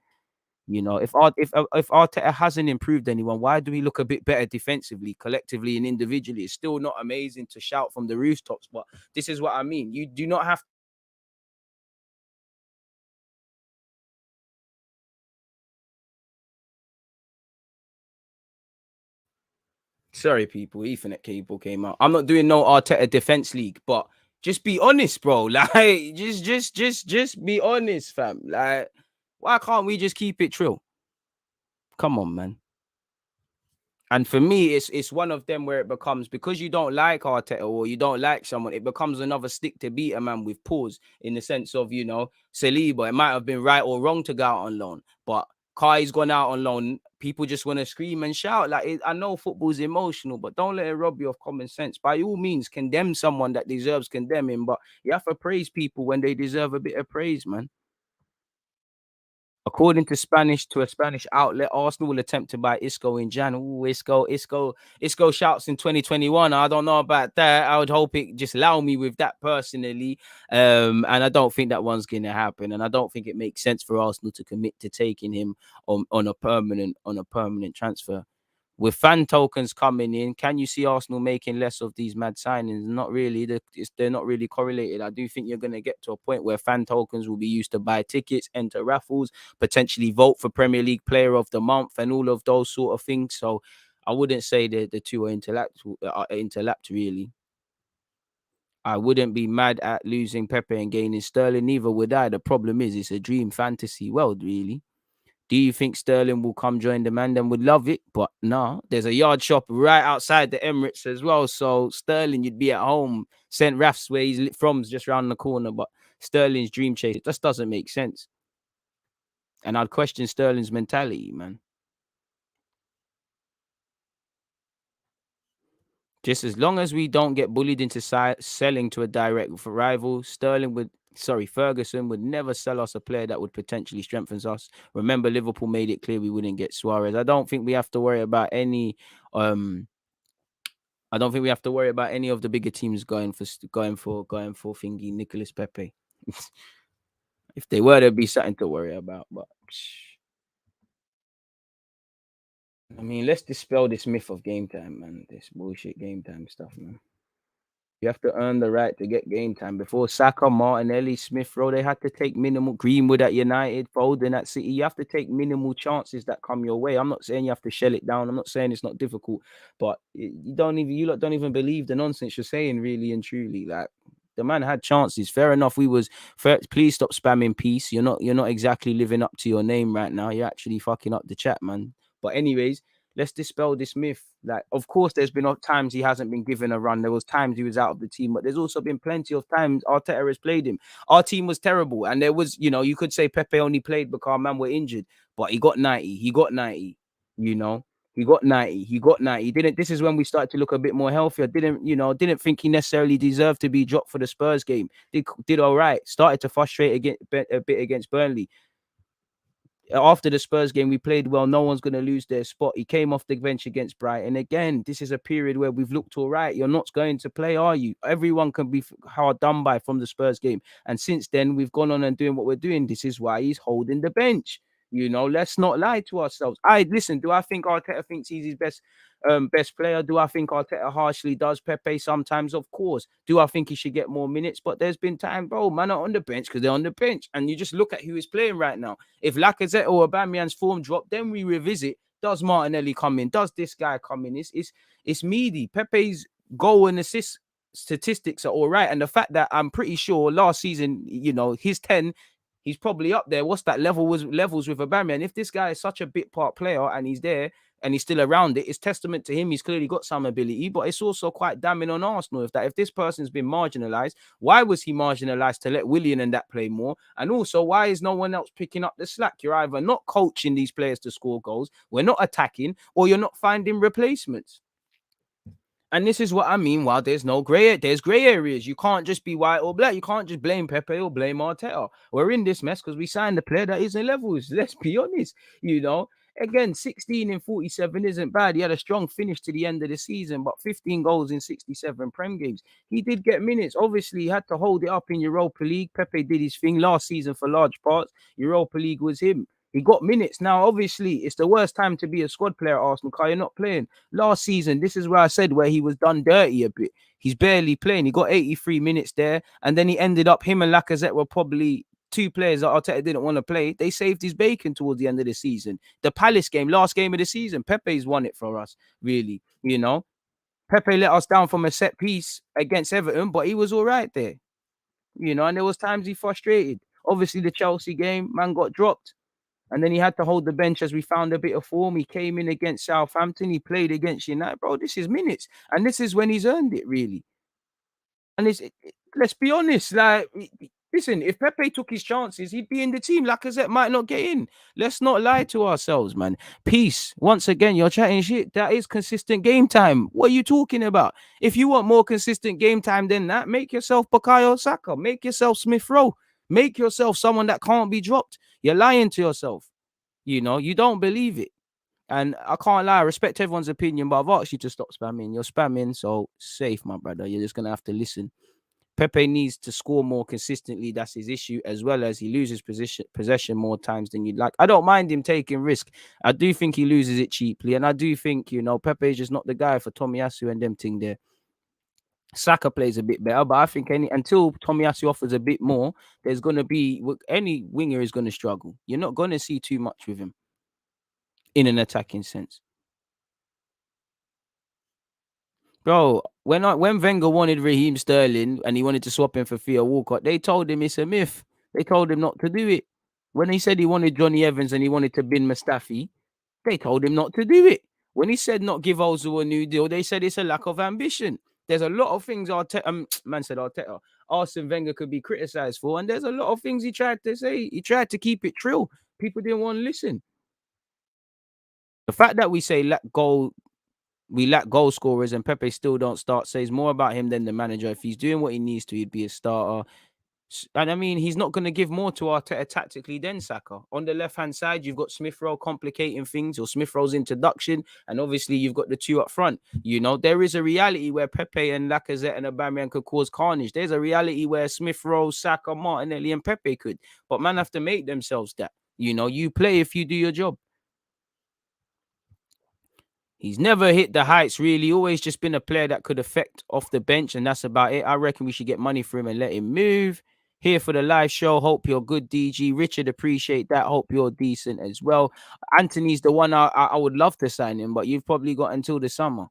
you know, if Arteta hasn't improved anyone, why do we look a bit better defensively, collectively, and individually? It's still not amazing to shout from the rooftops, but this is what I mean. You do not have. Sorry, people. Ethernet cable came out. I'm not doing no Arteta defense league, but just be honest, bro. Like, just be honest, fam. Like, why can't we just keep it true? Come on, man. And for me, it's one of them where it becomes because you don't like Arteta or you don't like someone, it becomes another stick to beat a man with pause in the sense of, you know, Saliba. It might have been right or wrong to go out on loan, but Kai's gone out on loan. People just want to scream and shout. Like, I know football's emotional, but don't let it rob you of common sense. By all means, condemn someone that deserves condemning, but you have to praise people when they deserve a bit of praise, man. According to a Spanish outlet, Arsenal will attempt to buy Isco in Jan. Ooh, Isco shouts in 2021. I don't know about that. I would hope it just allow me with that personally. And I don't think that one's gonna happen. And I don't think it makes sense for Arsenal to commit to taking him on a permanent transfer. With fan tokens coming in, can you see Arsenal making less of these mad signings? Not really. They're not really correlated. I do think you're going to get to a point where fan tokens will be used to buy tickets, enter raffles, potentially vote for Premier League Player of the Month, and all of those sort of things. So I wouldn't say that the two are interlapped really. I wouldn't be mad at losing Pepe and gaining Sterling. Neither would I. The problem is, it's a dream fantasy world, really. Do you think Sterling will come join the man? Then would love it, but no. There's a yard shop right outside the Emirates as well. So Sterling, you'd be at home. St. Raf's where he's from's just around the corner, but Sterling's dream chase, it just doesn't make sense. And I'd question Sterling's mentality, man. Just as long as we don't get bullied into selling to a direct rival, Sterling would Sorry, Ferguson would never sell us a player that would potentially strengthen us. Remember, Liverpool made it clear we wouldn't get Suarez. I don't think we have to worry about any. I don't think we have to worry about any of the bigger teams going for thingy Nicolas Pepe. If they were, there'd be something to worry about. But I mean, let's dispel this myth of game time, man. This bullshit game time stuff, man. You have to earn the right to get game time. Before Saka, Martinelli, Smith Rowe, they had to take minimal. Greenwood at United, Foden at City. You have to take minimal chances that come your way. I'm not saying you have to shell it down. I'm not saying it's not difficult, but you lot don't even believe the nonsense you're saying, really and truly. Like, the man had chances. Fair enough. Please stop spamming peace. You're not exactly living up to your name right now. You're actually fucking up the chat, man. But anyways, let's dispel this myth. Like, of course, there's been times he hasn't been given a run. There was times he was out of the team, but there's also been plenty of times Arteta has played him. Our team was terrible, and there was, you could say Pepe only played because our man were injured, but he got 90. He got 90. You know, he got 90. He got 90. He didn't. This is when we started to look a bit more healthier. Didn't think he necessarily deserved to be dropped for the Spurs game. Did all right. Started to frustrate a bit against Burnley. After the Spurs game, we played well. No one's going to lose their spot. He came off the bench against Brighton. Again, this is a period where we've looked all right. You're not going to play, are you? Everyone can be hard done by from the Spurs game. And since then, we've gone on and doing what we're doing. This is why he's holding the bench. Let's not lie to ourselves. Listen, do I think Arteta thinks he's his best player? Do I think Arteta harshly does Pepe sometimes? Of course. Do I think he should get more minutes? But there's been time, bro, man, are on the bench because they're on the bench. And you just look at who is playing right now. If Lacazette or Aubameyang's form drop, then we revisit. Does Martinelli come in? Does this guy come in? It's meaty. Pepe's goal and assist statistics are all right. And the fact that I'm pretty sure last season, his 10, he's probably up there. What's that levels with Aubameyang? If this guy is such a bit part player and he's there and he's still around it's testament to him. He's clearly got some ability, but it's also quite damning on Arsenal if this person's been marginalized. Why was he marginalized to let Willian and that play more? And also, why is no one else picking up the slack? You're either not coaching these players to score goals, we're not attacking, or you're not finding replacements. And this is what I mean. While there's gray areas. You can't just be white or black. You can't just blame Pepe or blame Arteta. We're in this mess because we signed a player that isn't levels. Let's be honest. Again, 16 in 47 isn't bad. He had a strong finish to the end of the season, but 15 goals in 67 Prem games. He did get minutes. Obviously, he had to hold it up in Europa League. Pepe did his thing last season for large parts. Europa League was him. He got minutes. Now, obviously, it's the worst time to be a squad player at Arsenal because you're not playing. Last season, this is where I said where he was done dirty a bit. He's barely playing. He got 83 minutes there, and then he ended up, him and Lacazette were probably two players that Arteta didn't want to play. They saved his bacon towards the end of the season. The Palace game, last game of the season, Pepe's won it for us, really. Pepe let us down from a set piece against Everton, but he was all right there. And there was times he frustrated. Obviously, the Chelsea game, man got dropped. And then he had to hold the bench as we found a bit of form. He came in against Southampton. He played against United. Bro, this is minutes. And this is when he's earned it, really. And let's be honest. Like, listen, if Pepe took his chances, he'd be in the team. Lacazette might not get in. Let's not lie to ourselves, man. Peace. Once again, you're chatting shit. That is consistent game time. What are you talking about? If you want more consistent game time than that, make yourself Bukayo Saka. Make yourself Smith Rowe. Make yourself someone that can't be dropped. You're lying to yourself. You don't believe it. And I can't lie, I respect everyone's opinion, but I've asked you to stop spamming. You're spamming, so safe, my brother. You're just going to have to listen. Pepe needs to score more consistently. That's his issue, as well as he loses possession more times than you'd like. I don't mind him taking risk. I do think he loses it cheaply. And I do think, Pepe is just not the guy for Tomiyasu and them thing there. Saka plays a bit better, but I think until Tomiyasu offers a bit more, there's going to be, any winger is going to struggle. You're not going to see too much with him in an attacking sense. Bro, when Wenger wanted Raheem Sterling and he wanted to swap him for Theo Walcott, they told him it's a myth. They told him not to do it. When he said he wanted Johnny Evans and he wanted to bin Mustafi, they told him not to do it. When he said not give Ozil a new deal, they said it's a lack of ambition. There's a lot of things Arteta, Arsene Wenger could be criticized for, and there's a lot of things he tried to say. He tried to keep it trill. People didn't want to listen. The fact that we say we lack goal scorers and Pepe still don't start says more about him than the manager. If he's doing what he needs to, he'd be a starter. And I mean, he's not going to give more to Arteta tactically than Saka. On the left hand side, you've got Smith Rowe complicating things, or Smith Rowe's introduction, and obviously you've got the two up front. You know, there is a reality where Pepe and Lacazette and Aubameyang could cause carnage. There's a reality where Smith Rowe, Saka, Martinelli, and Pepe could, but man have to make themselves that. You know, you play if you do your job. He's never hit the heights, really. Always just been a player that could affect off the bench, and that's about it. I reckon we should get money for him and let him move. Here for the live show. Hope you're good, DG. Richard, appreciate that. Hope you're decent as well. Anthony's the one I would love to sign him, but you've probably got until the summer.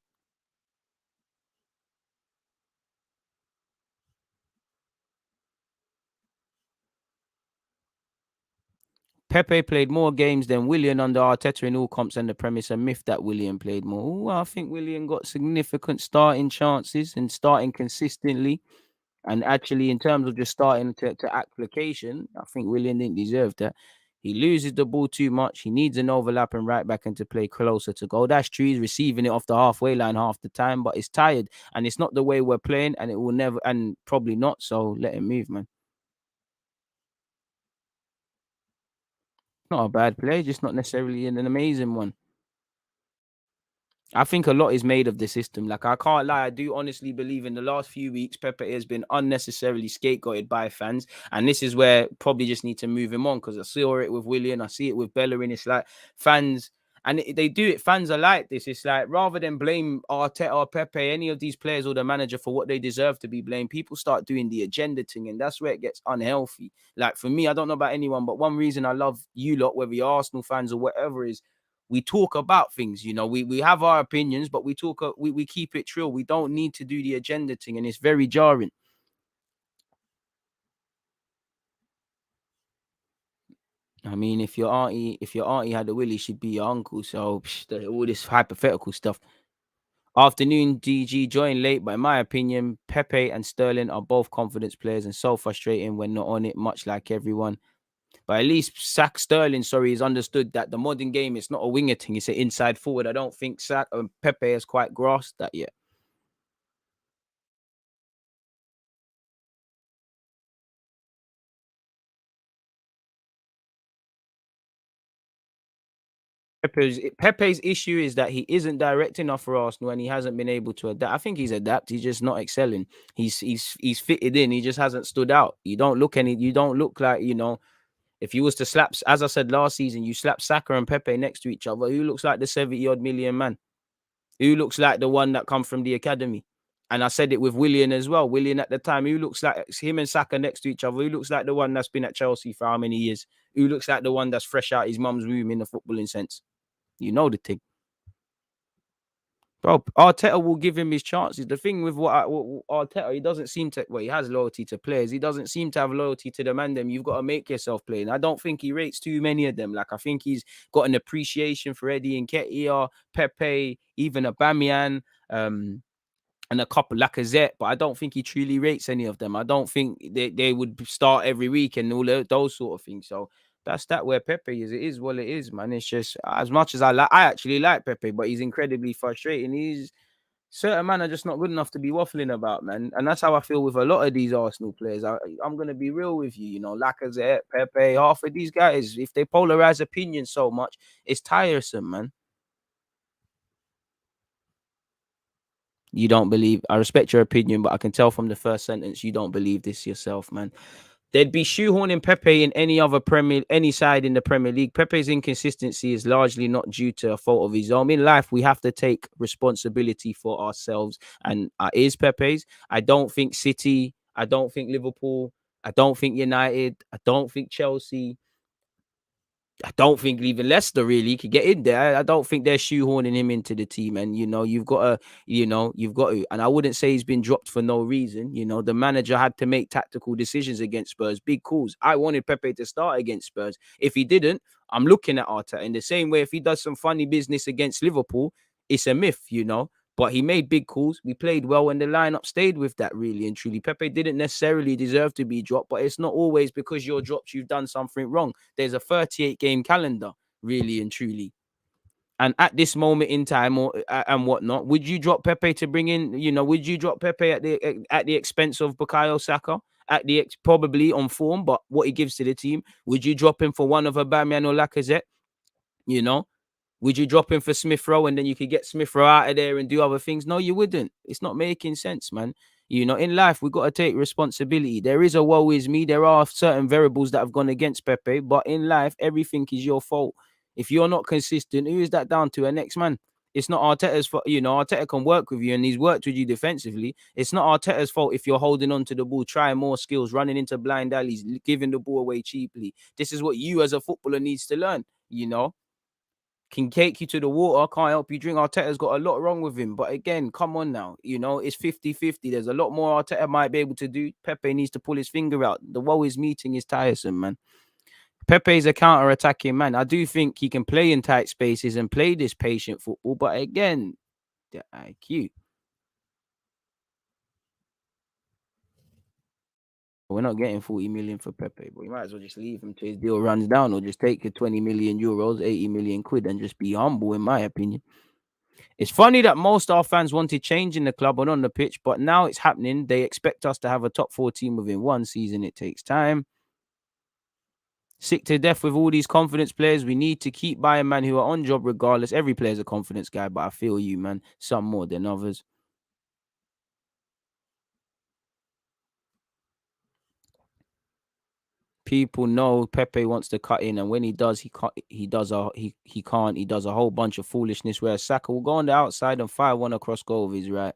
Pepe played more games than Willian under Arteta in all comps, and the premise a myth that Willian played more. Ooh, I think Willian got significant starting chances and starting consistently. And actually, in terms of just starting to application, I think Willian didn't deserve that. He loses the ball too much. He needs an overlap and right back and to play closer to goal. That's true. He's receiving it off the halfway line half the time, but it's tired. And it's not the way we're playing, and it will never, and probably not. So let him move, man. Not a bad play, just not necessarily an amazing one. I think a lot is made of the system. Like, I can't lie, I do honestly believe in the last few weeks, Pepe has been unnecessarily scapegoated by fans. And this is where probably just need to move him on, because I saw it with Willian, I see it with Bellerin. It's like fans, and they do it. Fans are like this. It's like rather than blame Arteta or Pepe, any of these players or the manager for what they deserve to be blamed, people start doing the agenda thing, and that's where it gets unhealthy. Like for me, I don't know about anyone, but one reason I love you lot, whether you're Arsenal fans or whatever, is we talk about things. You know, we have our opinions, but we talk, we keep it trill. We don't need to do the agenda thing, and it's very jarring. I mean, if your auntie had a willy, she'd be your uncle. So all this hypothetical stuff. Afternoon, DG joined late, but in my opinion, Pepe and Sterling are both confidence players and so frustrating when not on it, much like everyone. But at least Sterling, sorry, is understood that the modern game is not a winger thing; it's an inside forward. I don't think Pepe has quite grasped that yet. Pepe's issue is that he isn't direct enough for Arsenal, and he hasn't been able to adapt. I think he's adapted. He's just not excelling. He's fitted in. He just hasn't stood out. You don't look like, if you was to slap, as I said last season, you slap Saka and Pepe next to each other. Who looks like the 70-odd million man? Who looks like the one that come from the academy? And I said it with Willian as well. Willian at the time, who looks like him and Saka next to each other? Who looks like the one that's been at Chelsea for how many years? Who looks like the one that's fresh out his mum's womb in the footballing sense? You know the thing. Bro, Arteta will give him his chances. The thing with what Arteta, he doesn't seem to. Well, he has loyalty to players. He doesn't seem to have loyalty to the man. Them, you've got to make yourself play. And I don't think he rates too many of them. Like, I think he's got an appreciation for Eddie and Nketiah, Pepe, even Aubameyang. And a couple Lacazette, but I don't think he truly rates any of them. I don't think they would start every week and all those sort of things. So that's that where Pepe is. It is what it is, man. It's just as much as I actually like Pepe, but he's incredibly frustrating. He's certain man are just not good enough to be waffling about, man. And that's how I feel with a lot of these Arsenal players. I'm gonna be real with you, Lacazette, Pepe, half of these guys, if they polarize opinions so much, it's tiresome, man. You don't believe. I respect your opinion, but I can tell from the first sentence you don't believe this yourself, man. They'd be shoehorning Pepe in any side in the Premier League. Pepe's inconsistency is largely not due to a fault of his own. In life, we have to take responsibility for ourselves, and is Pepe's. I don't think City. I don't think Liverpool. I don't think United. I don't think Chelsea. I don't think even Leicester really could get in there. I don't think they're shoehorning him into the team. And you've got to. And I wouldn't say he's been dropped for no reason. The manager had to make tactical decisions against Spurs, big calls. I wanted Pepe to start against Spurs. If he didn't, I'm looking at Arteta in the same way. If he does some funny business against Liverpool, it's a myth. But he made big calls. We played well, and the lineup stayed with that, really and truly. Pepe didn't necessarily deserve to be dropped, but it's not always because you're dropped, you've done something wrong. There's a 38-game calendar, really and truly. And at this moment in time, and whatnot, would you drop Pepe to bring in? Would you drop Pepe at the expense of Bukayo Saka? at the probably on form, but what he gives to the team, would you drop him for one of Aubameyang or Lacazette? You know, would you drop him for Smith Rowe and then you could get Smith Rowe out of there and do other things? No, you wouldn't. It's not making sense, man. In life, we've got to take responsibility. There is a woe is me. There are certain variables that have gone against Pepe, but in life, everything is your fault. If you're not consistent, who is that down to? A next man. It's not Arteta's fault. Arteta can work with you and he's worked with you defensively. It's not Arteta's fault if you're holding on to the ball, trying more skills, running into blind alleys, giving the ball away cheaply. This is what you as a footballer needs to learn, can take you to the water, can't help you drink. Arteta's got a lot wrong with him. But again, come on now. It's 50-50. There's a lot more Arteta might be able to do. Pepe needs to pull his finger out. The woe is meeting is tiresome, man. Pepe's a counter-attacking man. I do think he can play in tight spaces and play this patient football. But again, the IQ. We're not getting 40 million for Pepe, but you might as well just leave him till his deal runs down or just take your 20 million euros, 80 million quid and just be humble, in my opinion. It's funny that most our fans wanted change in the club and on the pitch, but now it's happening. They expect us to have a top 4 team within one season. It takes time. Sick to death with all these confidence players. We need to keep buying man who are on job regardless. Every player's a confidence guy, but I feel you, man. Some more than others. People know Pepe wants to cut in, and when he does, he does a whole bunch of foolishness where Saka will go on the outside and fire one across goal with his right.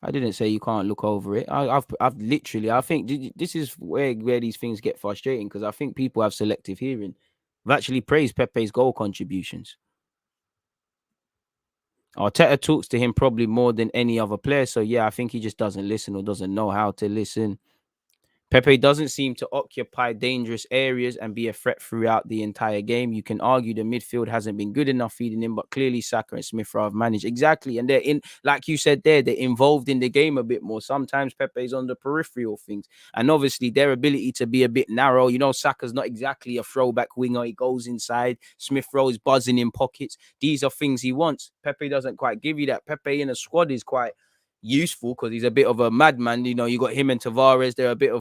I didn't say you can't look over it. I've literally, I think this is where these things get frustrating because I think people have selective hearing. I've actually praised Pepe's goal contributions. Arteta talks to him probably more than any other player. So yeah, I think he just doesn't listen or doesn't know how to listen. Pepe doesn't seem to occupy dangerous areas and be a threat throughout the entire game. You can argue the midfield hasn't been good enough feeding him, but clearly Saka and Smith Rowe have managed exactly. And they're in, like you said there, they're involved in the game a bit more. Sometimes Pepe's on the peripheral things. And obviously their ability to be a bit narrow. Saka's not exactly a throwback winger. He goes inside. Smith Rowe is buzzing in pockets. These are things he wants. Pepe doesn't quite give you that. Pepe in a squad is quite useful because he's a bit of a madman. You got him and Tavares. They're a bit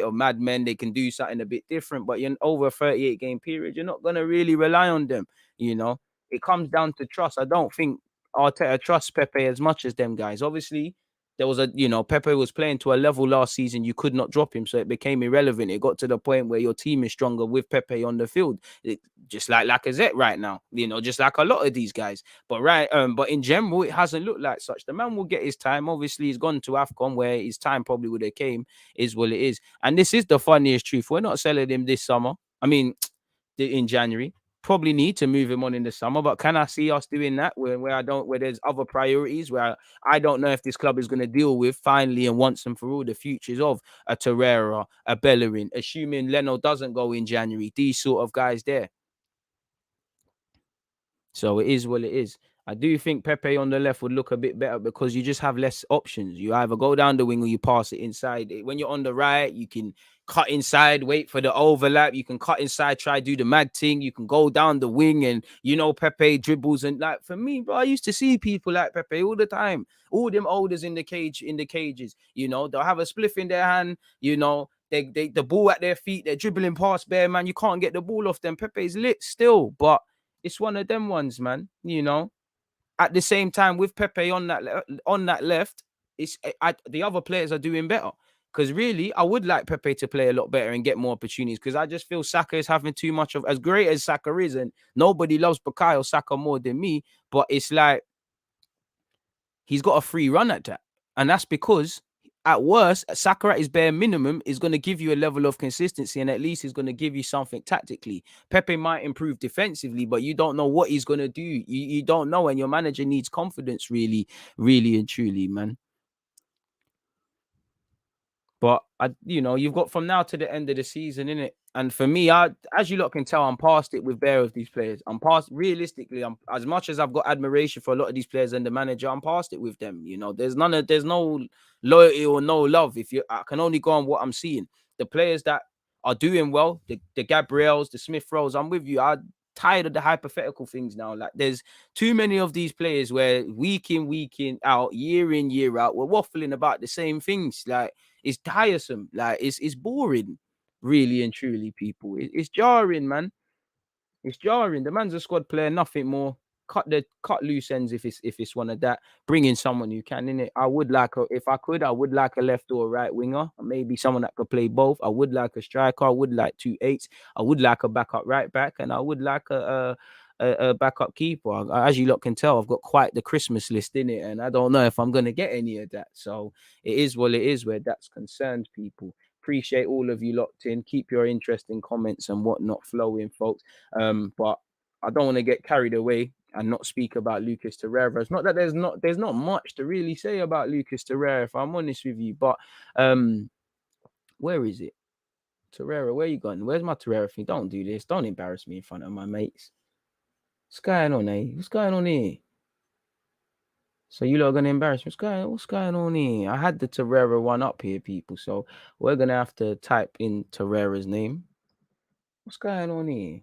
of madmen. They can do something a bit different. But over a 38 game period, you're not gonna really rely on them. It comes down to trust. I don't think Arteta trusts Pepe as much as them guys. Obviously, there was Pepe was playing to a level last season. You could not drop him, so it became irrelevant. It got to the point where your team is stronger with Pepe on the field, just like Lacazette right now. Just like a lot of these guys. But in general, it hasn't looked like such. The man will get his time. Obviously, he's gone to AFCON where his time probably would have came. Is what it is. And this is the funniest truth. We're not selling him this summer. I mean, in January. Probably need to move him on in the summer, but can I see us doing that where there's other priorities where I don't know if this club is going to deal with finally and once and for all the futures of a Torreira, a Bellerin, assuming Leno doesn't go in January, these sort of guys there. So it is what it is. I do think Pepe on the left would look a bit better because you just have less options. You either go down the wing or you pass it inside. When you're on the right, you can cut inside, wait for the overlap. You can cut inside, try do the mad thing. You can go down the wing and Pepe dribbles and like for me, bro, I used to see people like Pepe all the time. All them olders in the cages. They'll have a spliff in their hand. They the ball at their feet. They're dribbling past bare man. You can't get the ball off them. Pepe's lit still, but it's one of them ones, man. At the same time, with Pepe on that left, the other players are doing better. Because really, I would like Pepe to play a lot better and get more opportunities. Because I just feel Saka is having too much of, as great as Saka is, and nobody loves Bukayo Saka more than me. But it's like he's got a free run at that, and that's because at worst, Saka at his bare minimum is going to give you a level of consistency and at least he's going to give you something tactically. Pepe might improve defensively, but you don't know what he's going to do. You don't know, and your manager needs confidence really, really and truly, man. But you've got from now to the end of the season, innit? And for me, as you lot can tell, I'm past it with bare of these players. I'm past realistically. I'm as much as I've got admiration for a lot of these players and the manager. I'm past it with them. There's no loyalty or no love. I can only go on what I'm seeing. The players that are doing well, the Gabriels, the Smith Rowes, I'm with you. tired of the hypothetical things now. Like there's too many of these players where week in out, year out, we're waffling about the same things. Like it's tiresome. Like it's boring, really and truly, people. It's jarring, man. It's jarring. The man's a squad player, nothing more. Cut loose ends if it's one of that. Bring in someone who can in it. I would like if I could, I would like a left or a right winger, maybe someone that could play both. I would like a striker. I would like 2 8s. I would like a backup right back, and I would like a backup keeper. As you lot can tell, I've got quite the Christmas list in it, and I don't know if I'm gonna get any of that. So it is what it is where that's concerned, people. Appreciate all of you locked in. Keep your interesting comments and whatnot flowing, folks. But I don't want to get carried away and not speak about Lucas Torreira. It's not that there's not much to really say about Lucas Torreira, if I'm honest with you. But where is it? Torreira, where you going? Where's my Torreira thing? Don't do this. Don't embarrass me in front of my mates. What's going on, eh? What's going on here? So you lot are gonna embarrass me. What's going on here? I had the Torreira one up here, people. So we're gonna have to type in Torreira's name. What's going on here?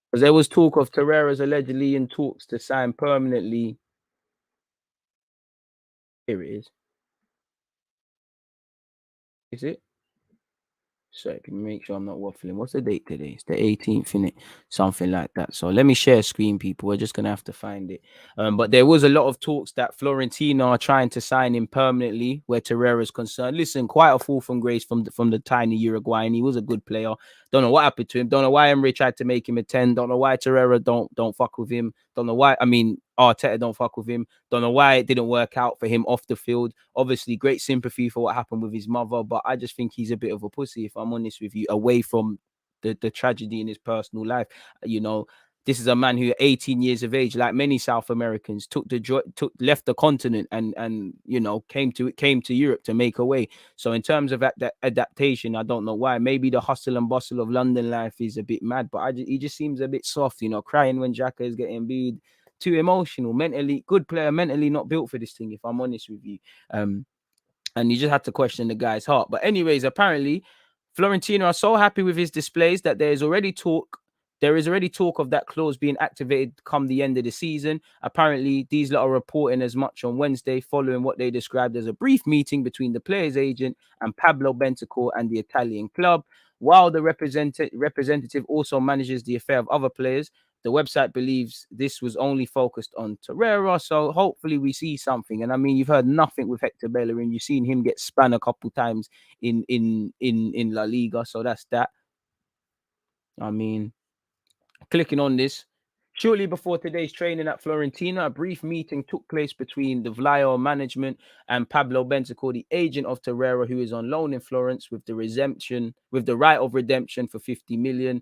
Because there was talk of Torreira's allegedly in talks to sign permanently. Here it is. Is it? So can you make sure I'm not waffling? What's the date today? It's the 18th, innit? Something like that. So let me share screen, people. We're just gonna have to find it. But there was a lot of talks that Fiorentina are trying to sign him permanently, where Torreira is concerned. Listen, quite a fall from grace from the tiny Uruguayan. He was a good player. Don't know what happened to him. Don't know why Emery tried to make him a 10. Don't know why Torreira don't fuck with him. Don't know why. I mean, Arteta don't fuck with him. Don't know why it didn't work out for him off the field. Obviously, great sympathy for what happened with his mother, but I just think he's a bit of a pussy, if I'm honest with you, away from the tragedy in his personal life. You know, this is a man who at 18 years of age, like many South Americans, left the continent and you know came to Europe to make a way. So in terms of that adaptation, I don't know why. Maybe the hustle and bustle of London life is a bit mad, but he just seems a bit soft, you know, crying when Xhaka is getting beat. Too emotional, mentally good player, mentally not built for this thing, if I'm honest with you. And you just had to question the guy's heart. But anyways, apparently Fiorentina are so happy with his displays that there is already talk of that clause being activated come the end of the season. Apparently, these lot are reporting as much on Wednesday, following what they described as a brief meeting between the player's agent and Pablo Bentancur and the Italian club. While the representative also manages the affair of other players, the website believes this was only focused on Torreira, so hopefully we see something. And I mean, you've heard nothing with Hector Bellerin. You've seen him get spun a couple times in La Liga, so that's that. I mean, clicking on this. Shortly before today's training at Fiorentina, a brief meeting took place between the Vlaio management and Pablo Bentancur, the agent of Torreira, who is on loan in Florence with the right of redemption for 50 million.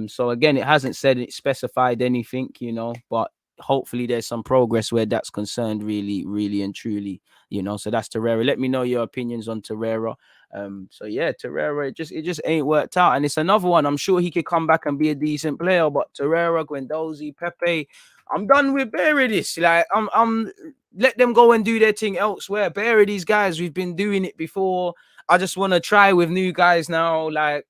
So again, it hasn't specified anything, you know, but hopefully there's some progress where that's concerned, really, really and truly, you know. So that's Torreira. Let me know your opinions on Torreira. So yeah, Torreira, it just ain't worked out. And it's another one. I'm sure he could come back and be a decent player, but Torreira, Guendouzi, Pepe, I'm done with bearing this. Like, I'm let them go and do their thing elsewhere. Bear these guys, we've been doing it before. I just want to try with new guys now. Like,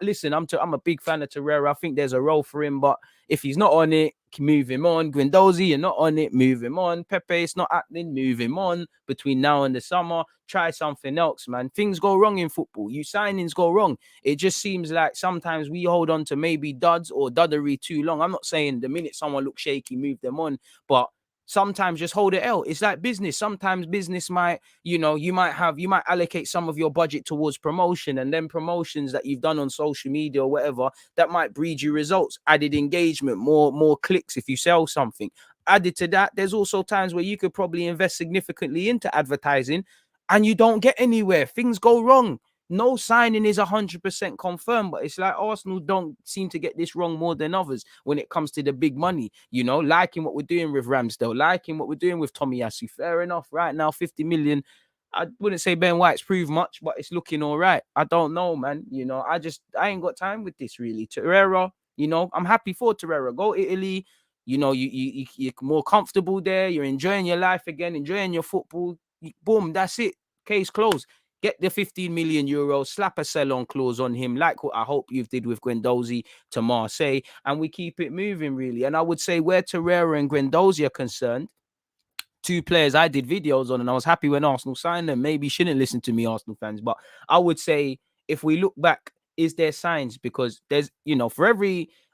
listen, I'm a big fan of Torreira. I think there's a role for him, but if he's not on it, move him on. Guendouzi, you're not on it, move him on. Pepe, it's not happening, move him on. Between now and the summer, try something else, man. Things go wrong in football. Signings go wrong. It just seems like sometimes we hold on to maybe duds or duddery too long. I'm not saying the minute someone looks shaky, move them on, but sometimes just hold it out. It's like business. Sometimes business might, you know, you might allocate some of your budget towards promotion, and then promotions that you've done on social media or whatever, that might breed you results, added engagement, more clicks if you sell something. Added to that, there's also times where you could probably invest significantly into advertising and you don't get anywhere. Things go wrong. No signing is 100% confirmed, but it's like Arsenal don't seem to get this wrong more than others when it comes to the big money. You know, liking what we're doing with Ramsdale, liking what we're doing with Tomiyasu. Fair enough. Right now, 50 million. I wouldn't say Ben White's proved much, but it's looking all right. I don't know, man. You know, I ain't got time with this really. Torreira, you know, I'm happy for Torreira. Go Italy. You know, you're more comfortable there. You're enjoying your life again, enjoying your football. Boom, that's it. Case closed. Get the 15 million euros, slap a sell-on clause on him, like what I hope you did with Guendouzi to Marseille, and we keep it moving, really. And I would say where Torreira and Guendouzi are concerned, two players I did videos on, and I was happy when Arsenal signed them. Maybe you shouldn't listen to me, Arsenal fans, but I would say if we look back, is there signs? Because there's,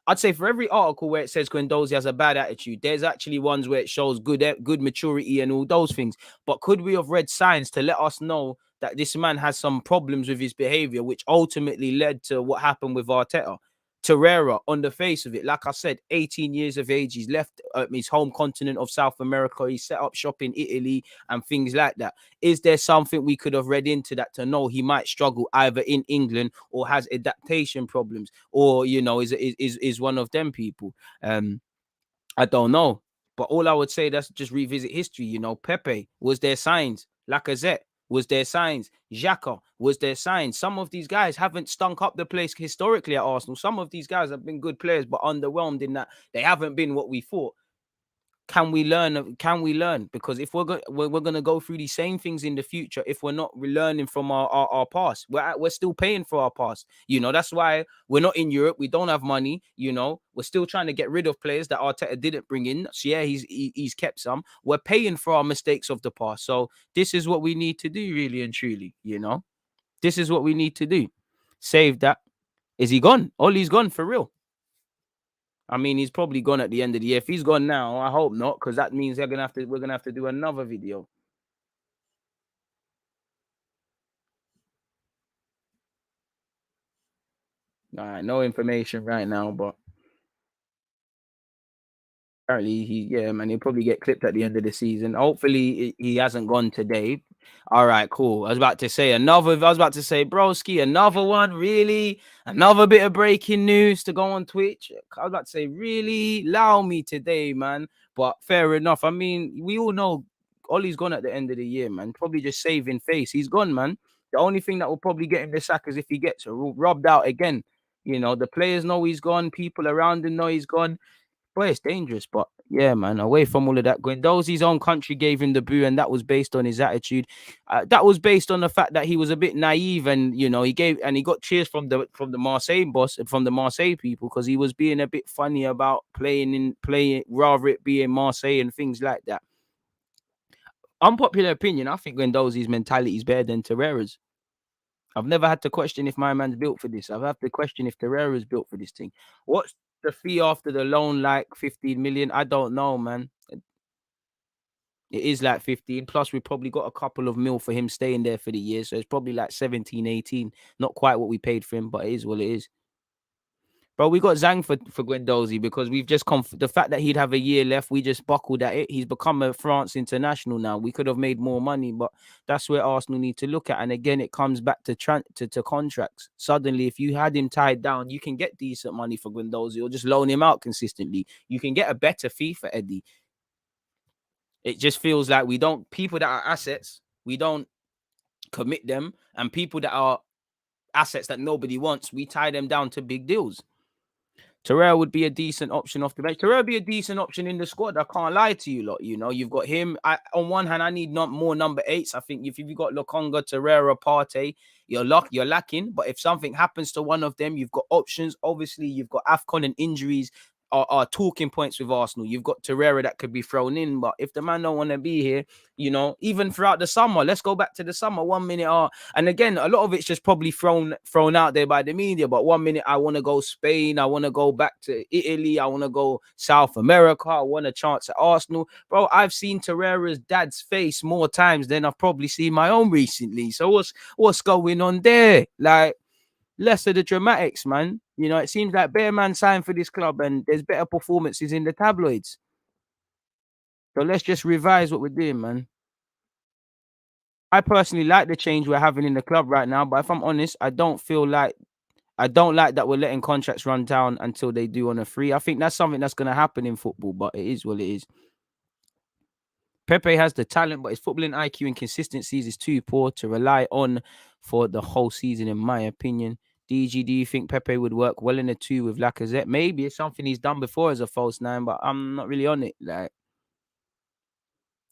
I'd say for every article where it says Guendouzi has a bad attitude, there's actually ones where it shows good maturity and all those things. But could we have read signs to let us know that this man has some problems with his behavior, which ultimately led to what happened with Arteta? Torreira, on the face of it, like I said, 18 years of age, he's left his home continent of South America. He set up shop in Italy and things like that. Is there something we could have read into that to know he might struggle either in England or has adaptation problems, or is one of them people? I don't know. But all I would say, that's just revisit history. Pepe, was there signs? Lacazette, was there signs? Xhaka, was there signs? Some of these guys haven't stunk up the place historically at Arsenal. Some of these guys have been good players, but underwhelmed in that they haven't been what we thought. Can we learn? Can we learn? Because if we're going to go through these same things in the future, if we're not learning from our past, we're still paying for our past. That's why we're not in Europe. We don't have money. We're still trying to get rid of players that Arteta didn't bring in. So yeah, he's kept some. We're paying for our mistakes of the past. So this is what we need to do, really and truly. This is what we need to do. Save that. Is he gone? Ollie's gone for real. I mean, he's probably gone at the end of the year. If he's gone now, I hope not, because that means we're gonna have to do another video. All right, no information right now, but apparently he'll probably get clipped at the end of the season. Hopefully he hasn't gone today. All right, cool. I was about to say, broski, another one, really? Another bit of breaking news to go on Twitch. I was about to say, really? Allow me today, man. But fair enough. I mean, we all know Ollie's gone at the end of the year, man. Probably just saving face. He's gone, man. The only thing that will probably get him the sack is if he gets rubbed out again. The players know he's gone. People around him know he's gone. Boy, it's dangerous, but yeah, man. Away from all of that, Guendouzi's own country gave him the boo, and that was based on his attitude. That was based on the fact that he was a bit naive, and he got cheers from the Marseille boss, from the Marseille people, because he was being a bit funny about playing rather it being Marseille and things like that. Unpopular opinion, I think Guendouzi's mentality is better than Torreira's. I've never had to question if my man's built for this. I've had to question if Torreira's built for this thing. What's the fee after the loan, like 15 million? I don't know, man. It is like 15. Plus, we probably got a couple of mil for him staying there for the year. So it's probably like 17, 18. Not quite what we paid for him, but it is what it is. Bro, we got Zhang for Guendouzi because we've just the fact that he'd have a year left, we just buckled at it. He's become a France international now. We could have made more money, but that's where Arsenal need to look at. And again, it comes back to contracts. Suddenly, if you had him tied down, you can get decent money for Guendouzi or just loan him out consistently. You can get a better fee for Eddie. It just feels like people that are assets, we don't commit them, and people that are assets that nobody wants, we tie them down to big deals. Torreira would be a decent option off the bench. Torreira would be a decent option in the squad. I can't lie to you lot. You've got him. On one hand, I need more number 8s. I think if you've got Lokonga, Torreira, Partey, you're lacking. But if something happens to one of them, you've got options. Obviously, you've got AFCON and injuries are talking points with Arsenal. You've got Torreira that could be thrown in, but if the man don't want to be here, even throughout the summer, let's go back to the summer. 1 minute, and again, a lot of it's just probably thrown out there by the media. But 1 minute, I want to go Spain, I want to go back to Italy, I want to go South America, I want a chance at Arsenal, bro. I've seen Torreira's dad's face more times than I've probably seen my own recently. So what's going on there? Like, less of the dramatics, man. It seems like Bear Man signed for this club and there's better performances in the tabloids. So let's just revise what we're doing, man. I personally like the change we're having in the club right now, but if I'm honest, I don't like that we're letting contracts run down until they do on a free. I think that's something that's going to happen in football, but it is what it is. Pepe has the talent, but his footballing IQ and consistencies is too poor to rely on for the whole season, in my opinion. DG, do you think Pepe would work well in a 2 with Lacazette? Maybe it's something he's done before as a false 9, but I'm not really on it. Like,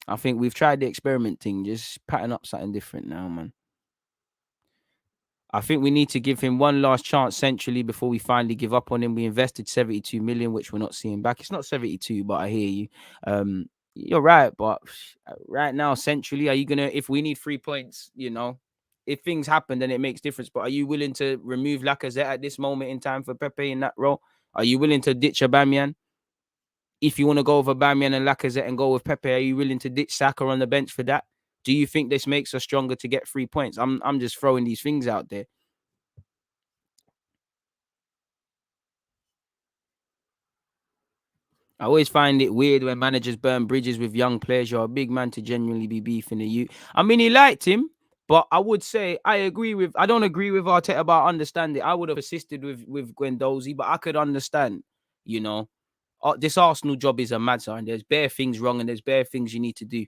I think we've tried the experiment thing, just pattern up something different now, man. I think we need to give him one last chance centrally before we finally give up on him. We invested 72 million, which we're not seeing back. It's not 72, but I hear you. You're right, but right now, centrally, are you gonna, if we need 3 points, if things happen, then it makes difference. But are you willing to remove Lacazette at this moment in time for Pepe in that role? Are you willing to ditch Aubameyang? If you want to go with Aubameyang and Lacazette and go with Pepe, are you willing to ditch Saka on the bench for that? Do you think this makes us stronger to get 3 points? I'm just throwing these things out there. I always find it weird when managers burn bridges with young players. You're a big man to genuinely be beefing the youth. I mean, he liked him, but I would say I don't agree with Arteta about understanding. I would have assisted with Guendouzi, but I could understand, you know, this Arsenal job is a mad sign. There's bare things wrong and there's bare things you need to do,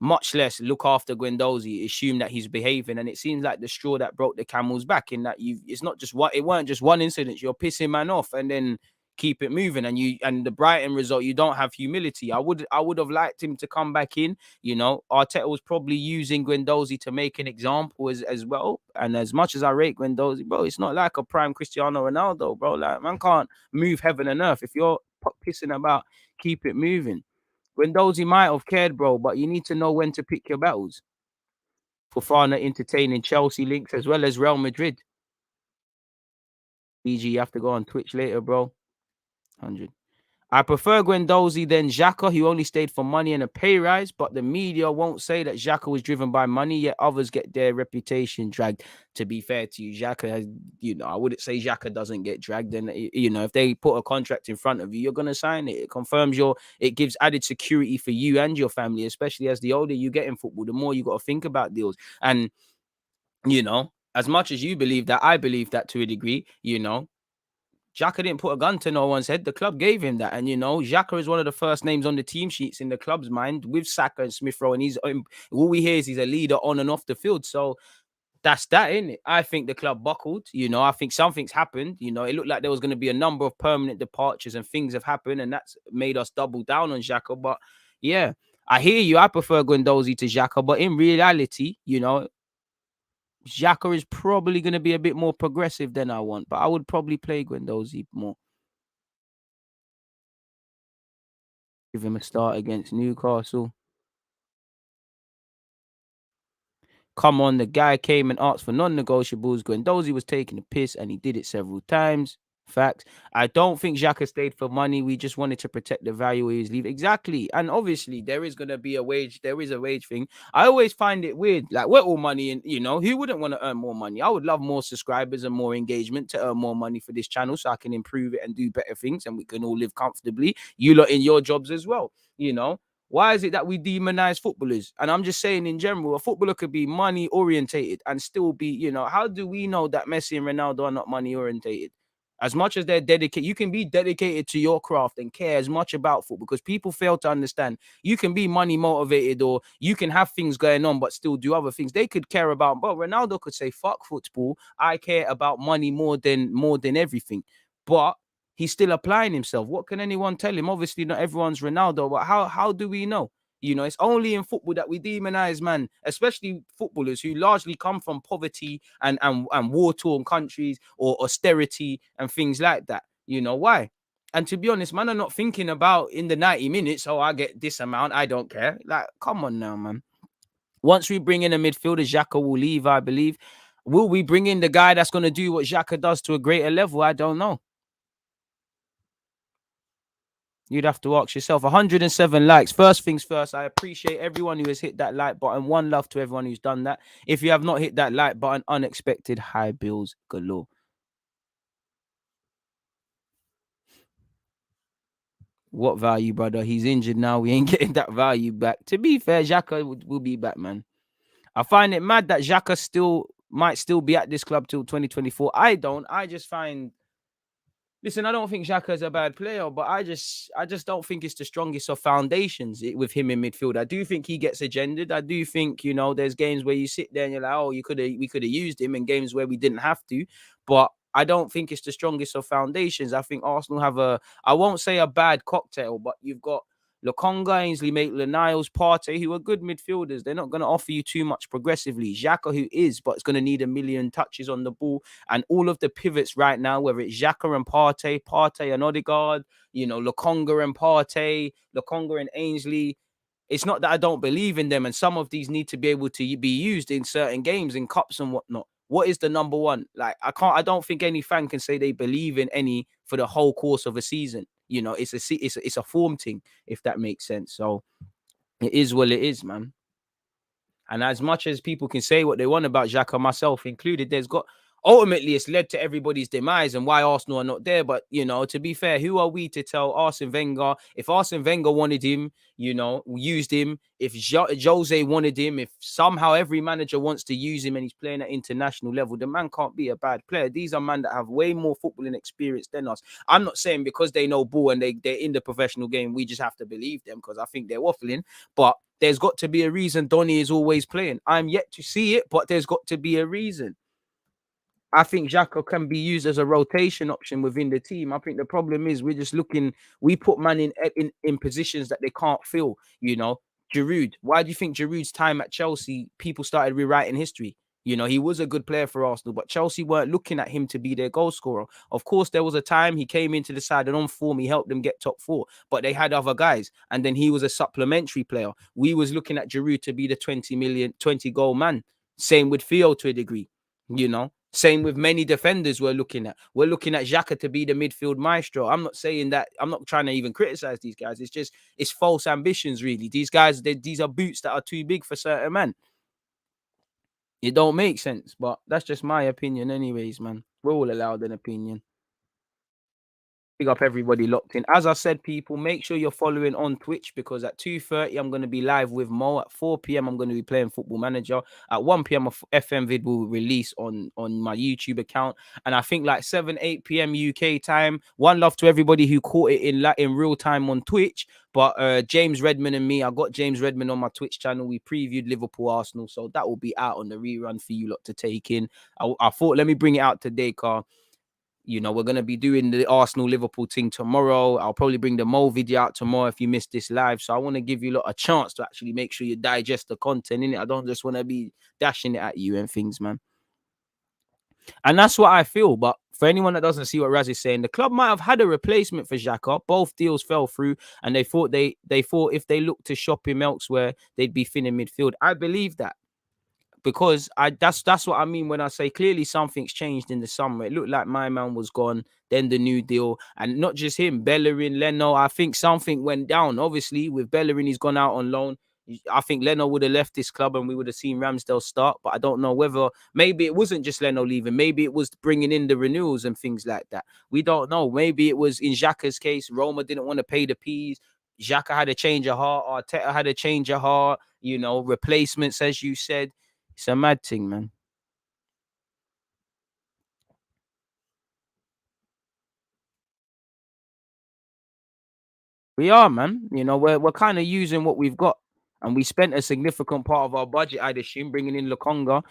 much less look after Guendouzi, assume that he's behaving. And it seems like the straw that broke the camel's back in that it's not just what, it weren't just one incident. You're pissing man off and then keep it moving. And the Brighton result, you don't have humility. I would have liked him to come back in. Arteta was probably using Guendouzi to make an example as well. And as much as I rate Guendouzi, bro, it's not like a prime Cristiano Ronaldo, bro. Like, man can't move heaven and earth. If you're pissing about, keep it moving. Guendouzi might have cared, bro, but you need to know when to pick your battles. Fofana entertaining Chelsea links as well as Real Madrid. EG, you have to go on Twitch later, bro. 100. I prefer Guendouzi than Xhaka, who only stayed for money and a pay rise, but the media won't say that Xhaka was driven by money, yet others get their reputation dragged. To be fair to you, Xhaka has, I wouldn't say Xhaka doesn't get dragged. And, if they put a contract in front of you, you're going to sign it. It confirms it gives added security for you and your family, especially as the older you get in football, the more you got to think about deals. And, as much as you believe that, I believe that to a degree, Xhaka didn't put a gun to no one's head. The club gave him that. And, Xhaka is one of the first names on the team sheets in the club's mind with Saka and Smith Rowe. And all we hear is he's a leader on and off the field. So that's that, isn't it? I think the club buckled. I think something's happened. It looked like there was going to be a number of permanent departures and things have happened. And that's made us double down on Xhaka. But, yeah, I hear you. I prefer Guendouzi to Xhaka. But in reality, Xhaka is probably going to be a bit more progressive than I want, but I would probably play Guendouzi more. Give him a start against Newcastle. Come on, the guy came and asked for non-negotiables. Guendouzi was taking a piss and he did it several times. Facts. I don't think Xhaka stayed for money. We just wanted to protect the value he was leaving. Exactly. And obviously, there is going to be a wage. There is a wage thing. I always find it weird. Like, we're all money and, who wouldn't want to earn more money? I would love more subscribers and more engagement to earn more money for this channel so I can improve it and do better things and we can all live comfortably. You lot in your jobs as well, Why is it that we demonize footballers? And I'm just saying in general, a footballer could be money orientated and still be, how do we know that Messi and Ronaldo are not money orientated? As much as they're dedicated, you can be dedicated to your craft and care as much about football because people fail to understand you can be money motivated or you can have things going on but still do other things. They could care about, but Ronaldo could say, fuck football. I care about money more than everything. But he's still applying himself. What can anyone tell him? Obviously, not everyone's Ronaldo, but how do we know? It's only in football that we demonize, man, especially footballers who largely come from poverty and war-torn countries or austerity and things like that. Why? And to be honest, man, I'm not thinking about in the 90 minutes, I get this amount, I don't care. Like, come on now, man. Once we bring in a midfielder, Xhaka will leave, I believe. Will we bring in the guy that's going to do what Xhaka does to a greater level? I don't know. You'd have to ask yourself. 107 likes. First things first, I appreciate everyone who has hit that like button. One love to everyone who's done that. If you have not hit that like button, unexpected high bills galore. What value, brother? He's injured now. We ain't getting that value back. To be fair, Xhaka will be back, man. I find it mad that Xhaka might still be at this club till 2024. I don't. I just find... Listen, I don't think Xhaka is a bad player, but I just don't think it's the strongest of foundations with him in midfield. I do think he gets agendaed. I do think, there's games where you sit there and you're like, oh, we could have used him, and games where we didn't have to. But I don't think it's the strongest of foundations. I think Arsenal have I won't say a bad cocktail, but you've got Lokonga, Ainsley Maitland-Niles, Partey, who are good midfielders. They're not going to offer you too much progressively. Xhaka, who is, but it's going to need a million touches on the ball. And all of the pivots right now, whether it's Xhaka and Partey and Odegaard, Lokonga and Partey, Lokonga and Ainsley, it's not that I don't believe in them, and some of these need to be able to be used in certain games, in cups and whatnot. What is the number one? Like, I don't think any fan can say they believe in any for the whole course of a season. It's a form thing, if that makes sense. So it is what it is, man. And as much as people can say what they want about Xhaka, myself included, ultimately it's led to everybody's demise and why Arsenal are not there. But, to be fair, who are we to tell Arsene Wenger? If Arsene Wenger wanted him, used him. If Jose wanted him, if somehow every manager wants to use him and he's playing at international level, the man can't be a bad player. These are men that have way more footballing experience than us. I'm not saying because they know ball and they're in the professional game, we just have to believe them, because I think they're waffling. But there's got to be a reason Donny is always playing. I'm yet to see it, but there's got to be a reason. I think Xhaka can be used as a rotation option within the team. I think the problem is we put man in positions that they can't fill, Giroud. Why do you think Giroud's time at Chelsea, people started rewriting history? He was a good player for Arsenal, but Chelsea weren't looking at him to be their goal scorer. Of course, there was a time he came into the side and on form, he helped them get top 4, but they had other guys. And then he was a supplementary player. We was looking at Giroud to be the 20 goal man. Same with Theo to a degree, Same with many defenders we're looking at. We're looking at Xhaka to be the midfield maestro. I'm not saying that. I'm not trying to even criticize these guys. It's false ambitions, really. These guys, these are boots that are too big for certain men. It don't make sense, but that's just my opinion anyways, man. We're all allowed an opinion. Big up everybody locked in. As I said, people, make sure you're following on Twitch, because at 2:30 I'm going to be live with Mo. At 4 p.m. I'm going to be playing Football Manager. At 1 p.m. a FM vid will release on my YouTube account. And I think like 8 p.m. UK time. One love to everybody who caught it in real time on Twitch. But James Redmond and me, I got James Redmond on my Twitch channel. We previewed Liverpool Arsenal, so that will be out on the rerun for you lot to take in. I thought, let me bring it out today, Carl. We're going to be doing the Arsenal-Liverpool thing tomorrow. I'll probably bring the Mo video out tomorrow if you missed this live. So I want to give you a chance to actually make sure you digest the content, innit? I don't just want to be dashing it at you and things, man. And that's what I feel. But for anyone that doesn't see what Raz is saying, the club might have had a replacement for Xhaka. Both deals fell through, and they thought if they looked to shop him elsewhere, they'd be thin in midfield. I believe that. Because that's what I mean when I say clearly something's changed in the summer. It looked like my man was gone, then the new deal, and not just him, Bellerin, Leno. I think something went down. Obviously, with Bellerin, he's gone out on loan. I think Leno would have left this club and we would have seen Ramsdale start. But I don't know whether maybe it wasn't just Leno leaving. Maybe it was bringing in the renewals and things like that. We don't know. Maybe it was in Xhaka's case. Roma didn't want to pay the P's. Xhaka had a change of heart. Arteta had a change of heart. Replacements, as you said. It's a mad thing, man. We are, man. We're kind of using what we've got, and we spent a significant part of our budget, I'd assume, bringing in Lokonga.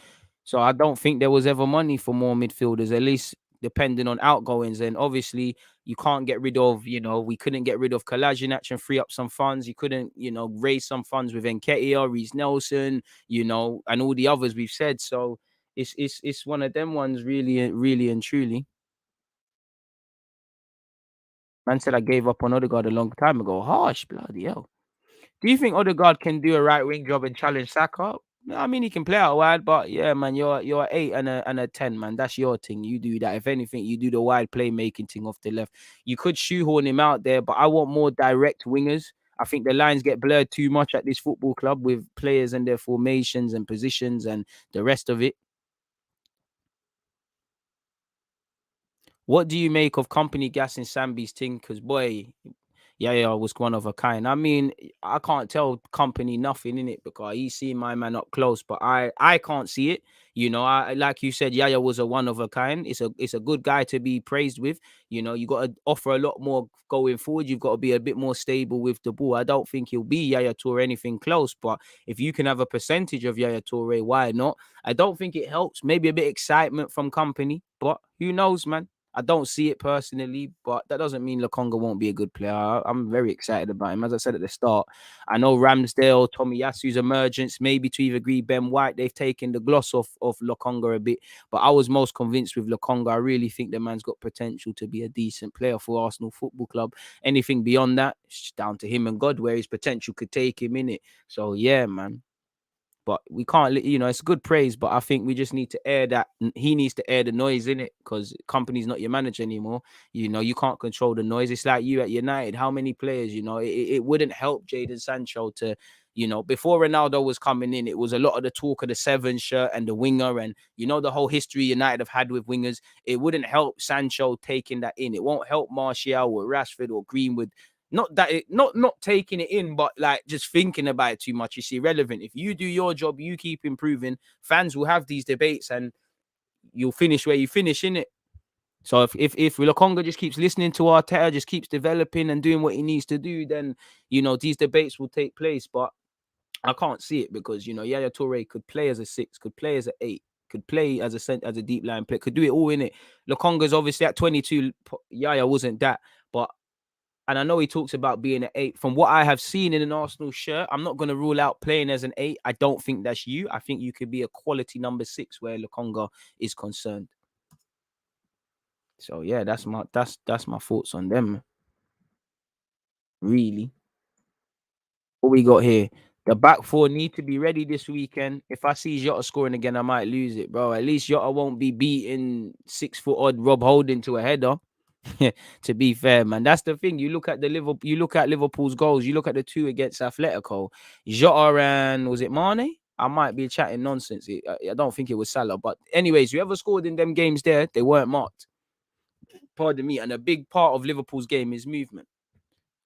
So I don't think there was ever money for more midfielders, at least depending on outgoings. And obviously, you can't get rid of, we couldn't get rid of Kolasinac and free up some funds. You couldn't, raise some funds with Nketiah, Reece Nelson, and all the others we've said. So it's one of them ones, really, really and truly. Man said I gave up on Odegaard a long time ago. Harsh, bloody hell. Do you think Odegaard can do a right wing job and challenge Saka? I mean, he can play out wide, but yeah, man, you're 8 and a 10, man. That's your thing. You do that. If anything, you do the wide playmaking thing off the left. You could shoehorn him out there, but I want more direct wingers. I think the lines get blurred too much at this football club with players and their formations and positions and the rest of it. What do you make of company gas in Sambi's thing? Because boy, yeah, was one of a kind. I mean, I can't tell company nothing in it because he's seen my man up close, but I can't see it. I like you said, Yaya was a one of a kind. It's a good guy to be praised with. You got to offer a lot more going forward. You've got to be a bit more stable with the ball. I don't think he'll be Yaya Toure anything close, but if you can have a percentage of Yaya Toure, why not? I don't think it helps. Maybe a bit excitement from company, but who knows, man? I don't see it personally, but that doesn't mean Lokonga won't be a good player. I'm very excited about him. As I said at the start, I know Ramsdale, Tomiyasu's emergence, maybe to either agree Ben White, they've taken the gloss off Lokonga a bit. But I was most convinced with Lokonga. I really think the man's got potential to be a decent player for Arsenal Football Club. Anything beyond that, it's down to him and God where his potential could take him in it. So yeah, man. But we can't, it's good praise, but I think we just need to air that. He needs to air the noise in it because company's not your manager anymore. You can't control the noise. It's like you at United. How many players, it wouldn't help Jadon Sancho to, before Ronaldo was coming in, it was a lot of the talk of the 7 shirt and the winger and, the whole history United have had with wingers. It wouldn't help Sancho taking that in. It won't help Martial or Rashford or Greenwood. Not taking it in, but like just thinking about it too much. It's irrelevant. If you do your job, you keep improving. Fans will have these debates, and you'll finish where you finish in it. So if Lokonga just keeps listening to Arteta, just keeps developing and doing what he needs to do, then these debates will take place. But I can't see it because Yaya Toure could play as a 6, could play as an 8, could play as a deep line player, could do it all in it. Lokonga's obviously at 22. Yaya wasn't that, but. And I know he talks about being an 8. From what I have seen in an Arsenal shirt, I'm not going to rule out playing as an 8. I don't think that's you. I think you could be a quality number 6 where Lokonga is concerned. So yeah, that's my thoughts on them. Really. What we got here? The back 4 need to be ready this weekend. If I see Jota scoring again, I might lose it, bro. At least Jota won't be beating 6-foot odd Rob Holding to a header. To be fair, man, that's the thing. You look at Liverpool's goals. You look at the 2 against Atletico. Jota and was it Mane? I might be chatting nonsense. I don't think it was Salah, but anyways, whoever scored in them games there, they weren't marked. Pardon me. And a big part of Liverpool's game is movement.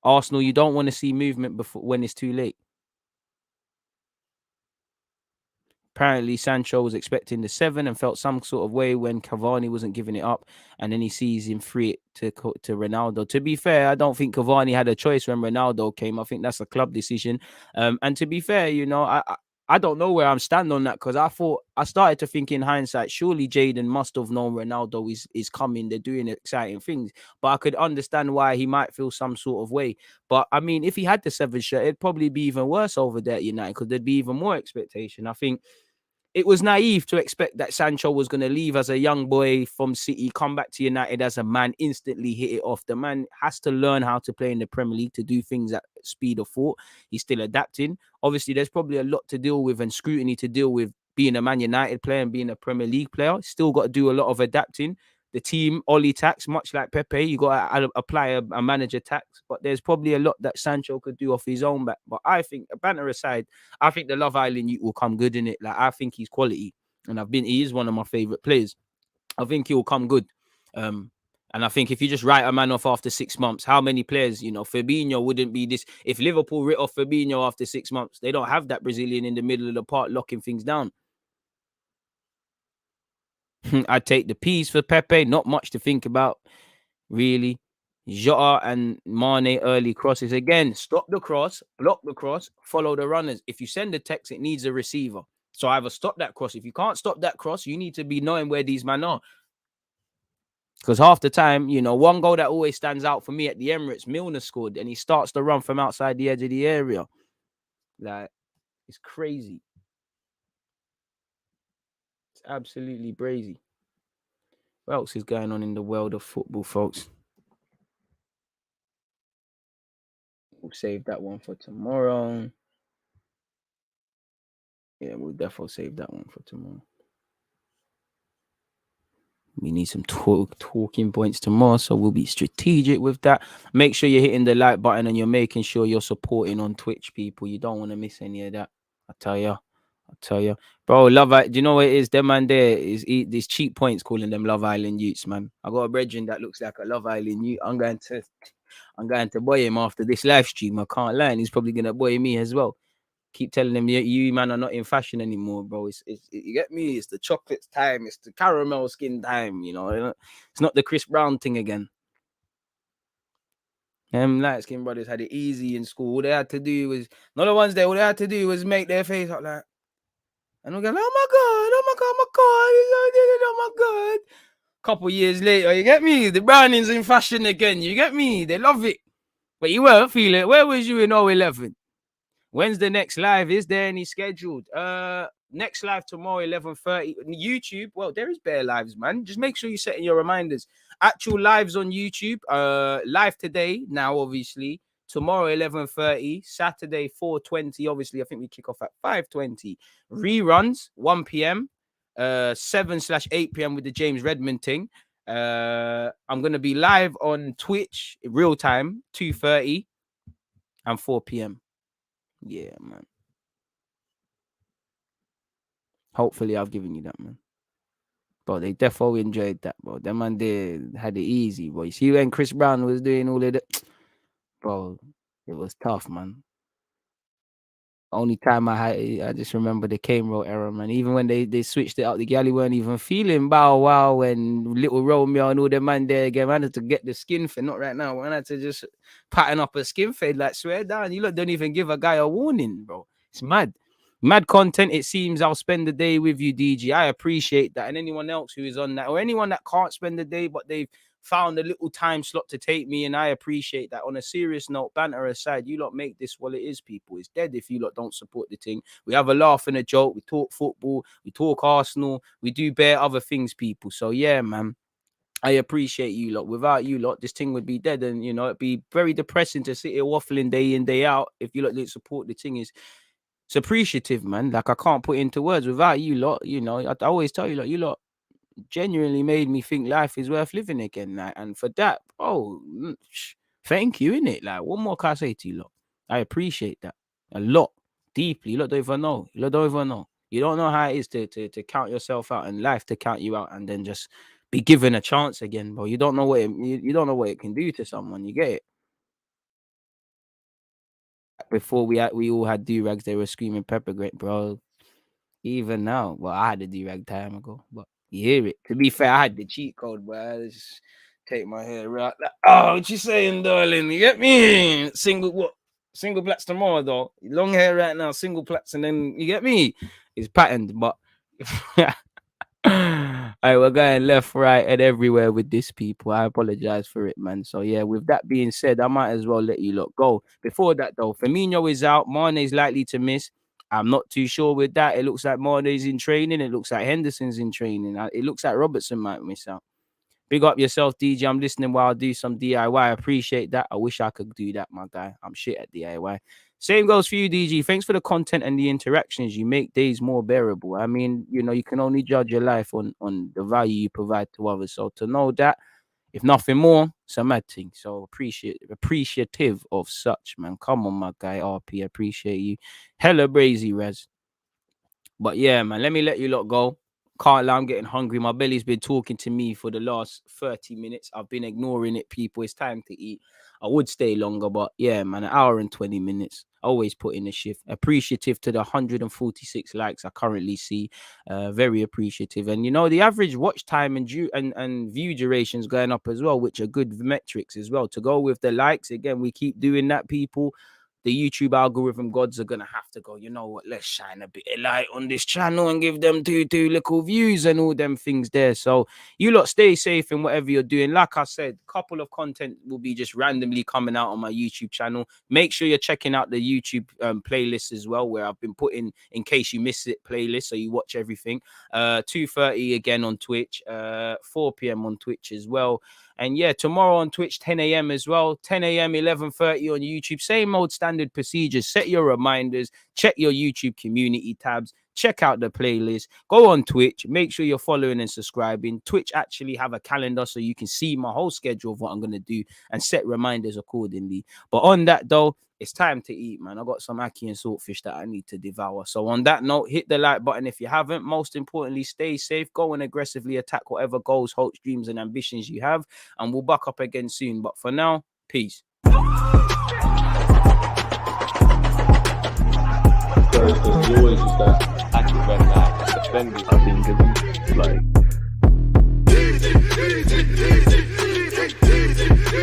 Arsenal, you don't want to see movement before when it's too late. Apparently, Sancho was expecting the 7 and felt some sort of way when Cavani wasn't giving it up, and then he sees him free it to Ronaldo. To be fair, I don't think Cavani had a choice when Ronaldo came. I think that's a club decision. And to be fair, I don't know where I'm standing on that because I started to think in hindsight, surely Jadon must have known Ronaldo is coming. They're doing exciting things, but I could understand why he might feel some sort of way. But I mean, if he had the 7 shirt, it'd probably be even worse over there at United because there'd be even more expectation. I think it was naive to expect that Sancho was going to leave as a young boy from City, come back to United as a man, instantly hit it off. The man has to learn how to play in the Premier League to do things at speed of thought. He's still adapting. Obviously, there's probably a lot to deal with and scrutiny to deal with being a Man United player and being a Premier League player. Still got to do a lot of adapting. The team, Oli tax, much like Pepe, you got to apply a manager tax. But there's probably a lot that Sancho could do off his own back. But I think, banter aside, I think the Love Island youth will come good in it. Like I think he's quality, and he is one of my favorite players. I think he'll come good. And I think if you just write a man off after 6 months, how many players, Fabinho wouldn't be this. If Liverpool writ off Fabinho after 6 months, they don't have that Brazilian in the middle of the park locking things down. I'd take the P's for Pepe. Not much to think about, really. Jota and Mane early crosses. Again, stop the cross, block the cross, follow the runners. If you send a text, it needs a receiver. So either stop that cross. If you can't stop that cross, you need to be knowing where these men are. Because half the time, one goal that always stands out for me at the Emirates, Milner scored, and he starts to run from outside the edge of the area. Like, it's crazy. It's absolutely crazy. What else is going on in the world of football, folks? We'll save that one for tomorrow. Yeah, we'll definitely save that one for tomorrow. We need some talking points tomorrow, so we'll be strategic with that. Make sure you're hitting the like button and you're making sure you're supporting on Twitch, people. You don't want to miss any of that. I tell you, bro. Love Island. Do you know what it is? Them man there is these cheap points calling them Love Island youths, man. I got a brethren that looks like a Love Island youth. I'm going to boy him after this live stream. I can't lie. And he's probably gonna boy me as well. Keep telling them you man are not in fashion anymore, bro. You get me? It's the chocolate time. It's the caramel skin time. It's not the Chris Brown thing again. Light skin brothers had it easy in school. All they had to do was not the ones there. All they had to do was make their face up like, and we're going, oh my god, oh my god, oh my god, Couple years later, you get me? The Browning's in fashion again. You get me? They love it. But you weren't feeling it. Where was you in 011? When's the next live? Is there any scheduled? Next live tomorrow, 11:30. YouTube. Well, there is bare lives, man. Just make sure you're setting your reminders. Actual lives on YouTube. Live today, now, obviously. Tomorrow, 11:30. Saturday, 4:20. Obviously, I think we kick off at 5:20. Reruns, 1 p.m. 7/8 p.m. with the James Redmond thing. I'm gonna be live on Twitch real time, 2:30 and 4 p.m. Yeah, man. Hopefully, I've given you that, man. But they definitely enjoyed that, bro. Them man, they had it easy, bro. You see when Chris Brown was doing all of that, bro, it was tough, man. Only time I just remember the Kane Road era, man. Even when they switched it out, the galley weren't even feeling Bow Wow and Little Romeo and all them man there again. Man had to get the skin fade, not right now. Man had to just pattern up a skin fade, like swear down. You lot don't even give a guy a warning, bro. It's mad. Mad content. It seems I'll spend the day with you, DG. I appreciate that. And anyone else who is on that, or anyone that can't spend the day, but they've found a little time slot to take me, and I appreciate that. On a serious note, banter aside, you lot make this what it is, people. It's dead if you lot don't support the thing. We have a laugh and a joke. We talk football. We talk Arsenal. We do bare other things, people. So yeah, man. I appreciate you lot. Without you lot, this thing would be dead, and you know it'd be very depressing to sit here waffling day in, day out if you lot didn't support the thing. It's appreciative, man. Like I can't put into words. Without you lot, you know, I always tell you lot, you lot genuinely made me think life is worth living again. Like, and for that, thank you, innit? Like, what more can I say to you lot? I appreciate that a lot, deeply. You lot don't even know. You lot don't even know. You don't know how it is to count yourself out and life to count you out and then just be given a chance again, bro. You don't know what you don't know what it can do to someone. You get it? Before we all had do-rags, they were screaming pepper grape, bro. Even now, well, I had a do-rag time ago, but you hear it. To be fair, I had the cheat code, bro. I just take my hair out. Like, oh, what you saying, darling? You get me? Single plaits tomorrow, though. Long hair right now, single plaits, and then you get me? It's patterned, but we're going left, right, and everywhere with this, people. I apologize for it, man. So yeah, with that being said, I might as well let you lot go. Before that, though, Firmino is out. Mane's likely to miss. I'm not too sure with that. It looks like Mane's in training. It looks like Henderson's in training. It looks like Robertson might miss out. Big up yourself, DJ. I'm listening while I do some DIY. I appreciate that. I wish I could do that, my guy. I'm shit at DIY. Same goes for you, DG. Thanks for the content and the interactions. You make days more bearable. I mean, you know, you can only judge your life on the value you provide to others. So to know that, if nothing more, it's a mad thing. So appreciative of such, man. Come on, my guy, RP. Appreciate you. Hella brazy, Res. But yeah, man, let me let you lot go. Can't lie, I'm getting hungry. My belly's been talking to me for the last 30 minutes. I've been ignoring it, people. It's time to eat. I would stay longer, but yeah, man, an hour and 20 minutes. Always put in a shift. Appreciative to the 146 likes I currently see. Very appreciative. And you know, the average watch time and view durations going up as well, which are good metrics as well. To go with the likes, again, we keep doing that, people. The YouTube algorithm gods are gonna have to go, you know what, let's shine a bit of light on this channel and give them two little views and all them things there. So you lot stay safe in whatever you're doing. Like I said, a couple of content will be just randomly coming out on my YouTube channel. Make sure you're checking out the YouTube playlist as well, where I've been putting, in case you miss it, playlist, so you watch everything. 2:30 again on Twitch, 4 p.m. on Twitch as well. And yeah, tomorrow on Twitch, 10 a.m. as well. 10 a.m., 11:30 on YouTube. Same old standard procedures. Set your reminders. Check your YouTube community tabs. Check out the playlist. Go on Twitch. Make sure you're following and subscribing. Twitch actually have a calendar so you can see my whole schedule of what I'm going to do and set reminders accordingly. But on that, though, it's time to eat, man. I got some ackee and saltfish that I need to devour. So on that note, hit the like button if you haven't. Most importantly, stay safe. Go and aggressively attack whatever goals, hopes, dreams, and ambitions you have. And we'll buck up again soon. But for now, peace. There's always just that active red light defending. I think it's like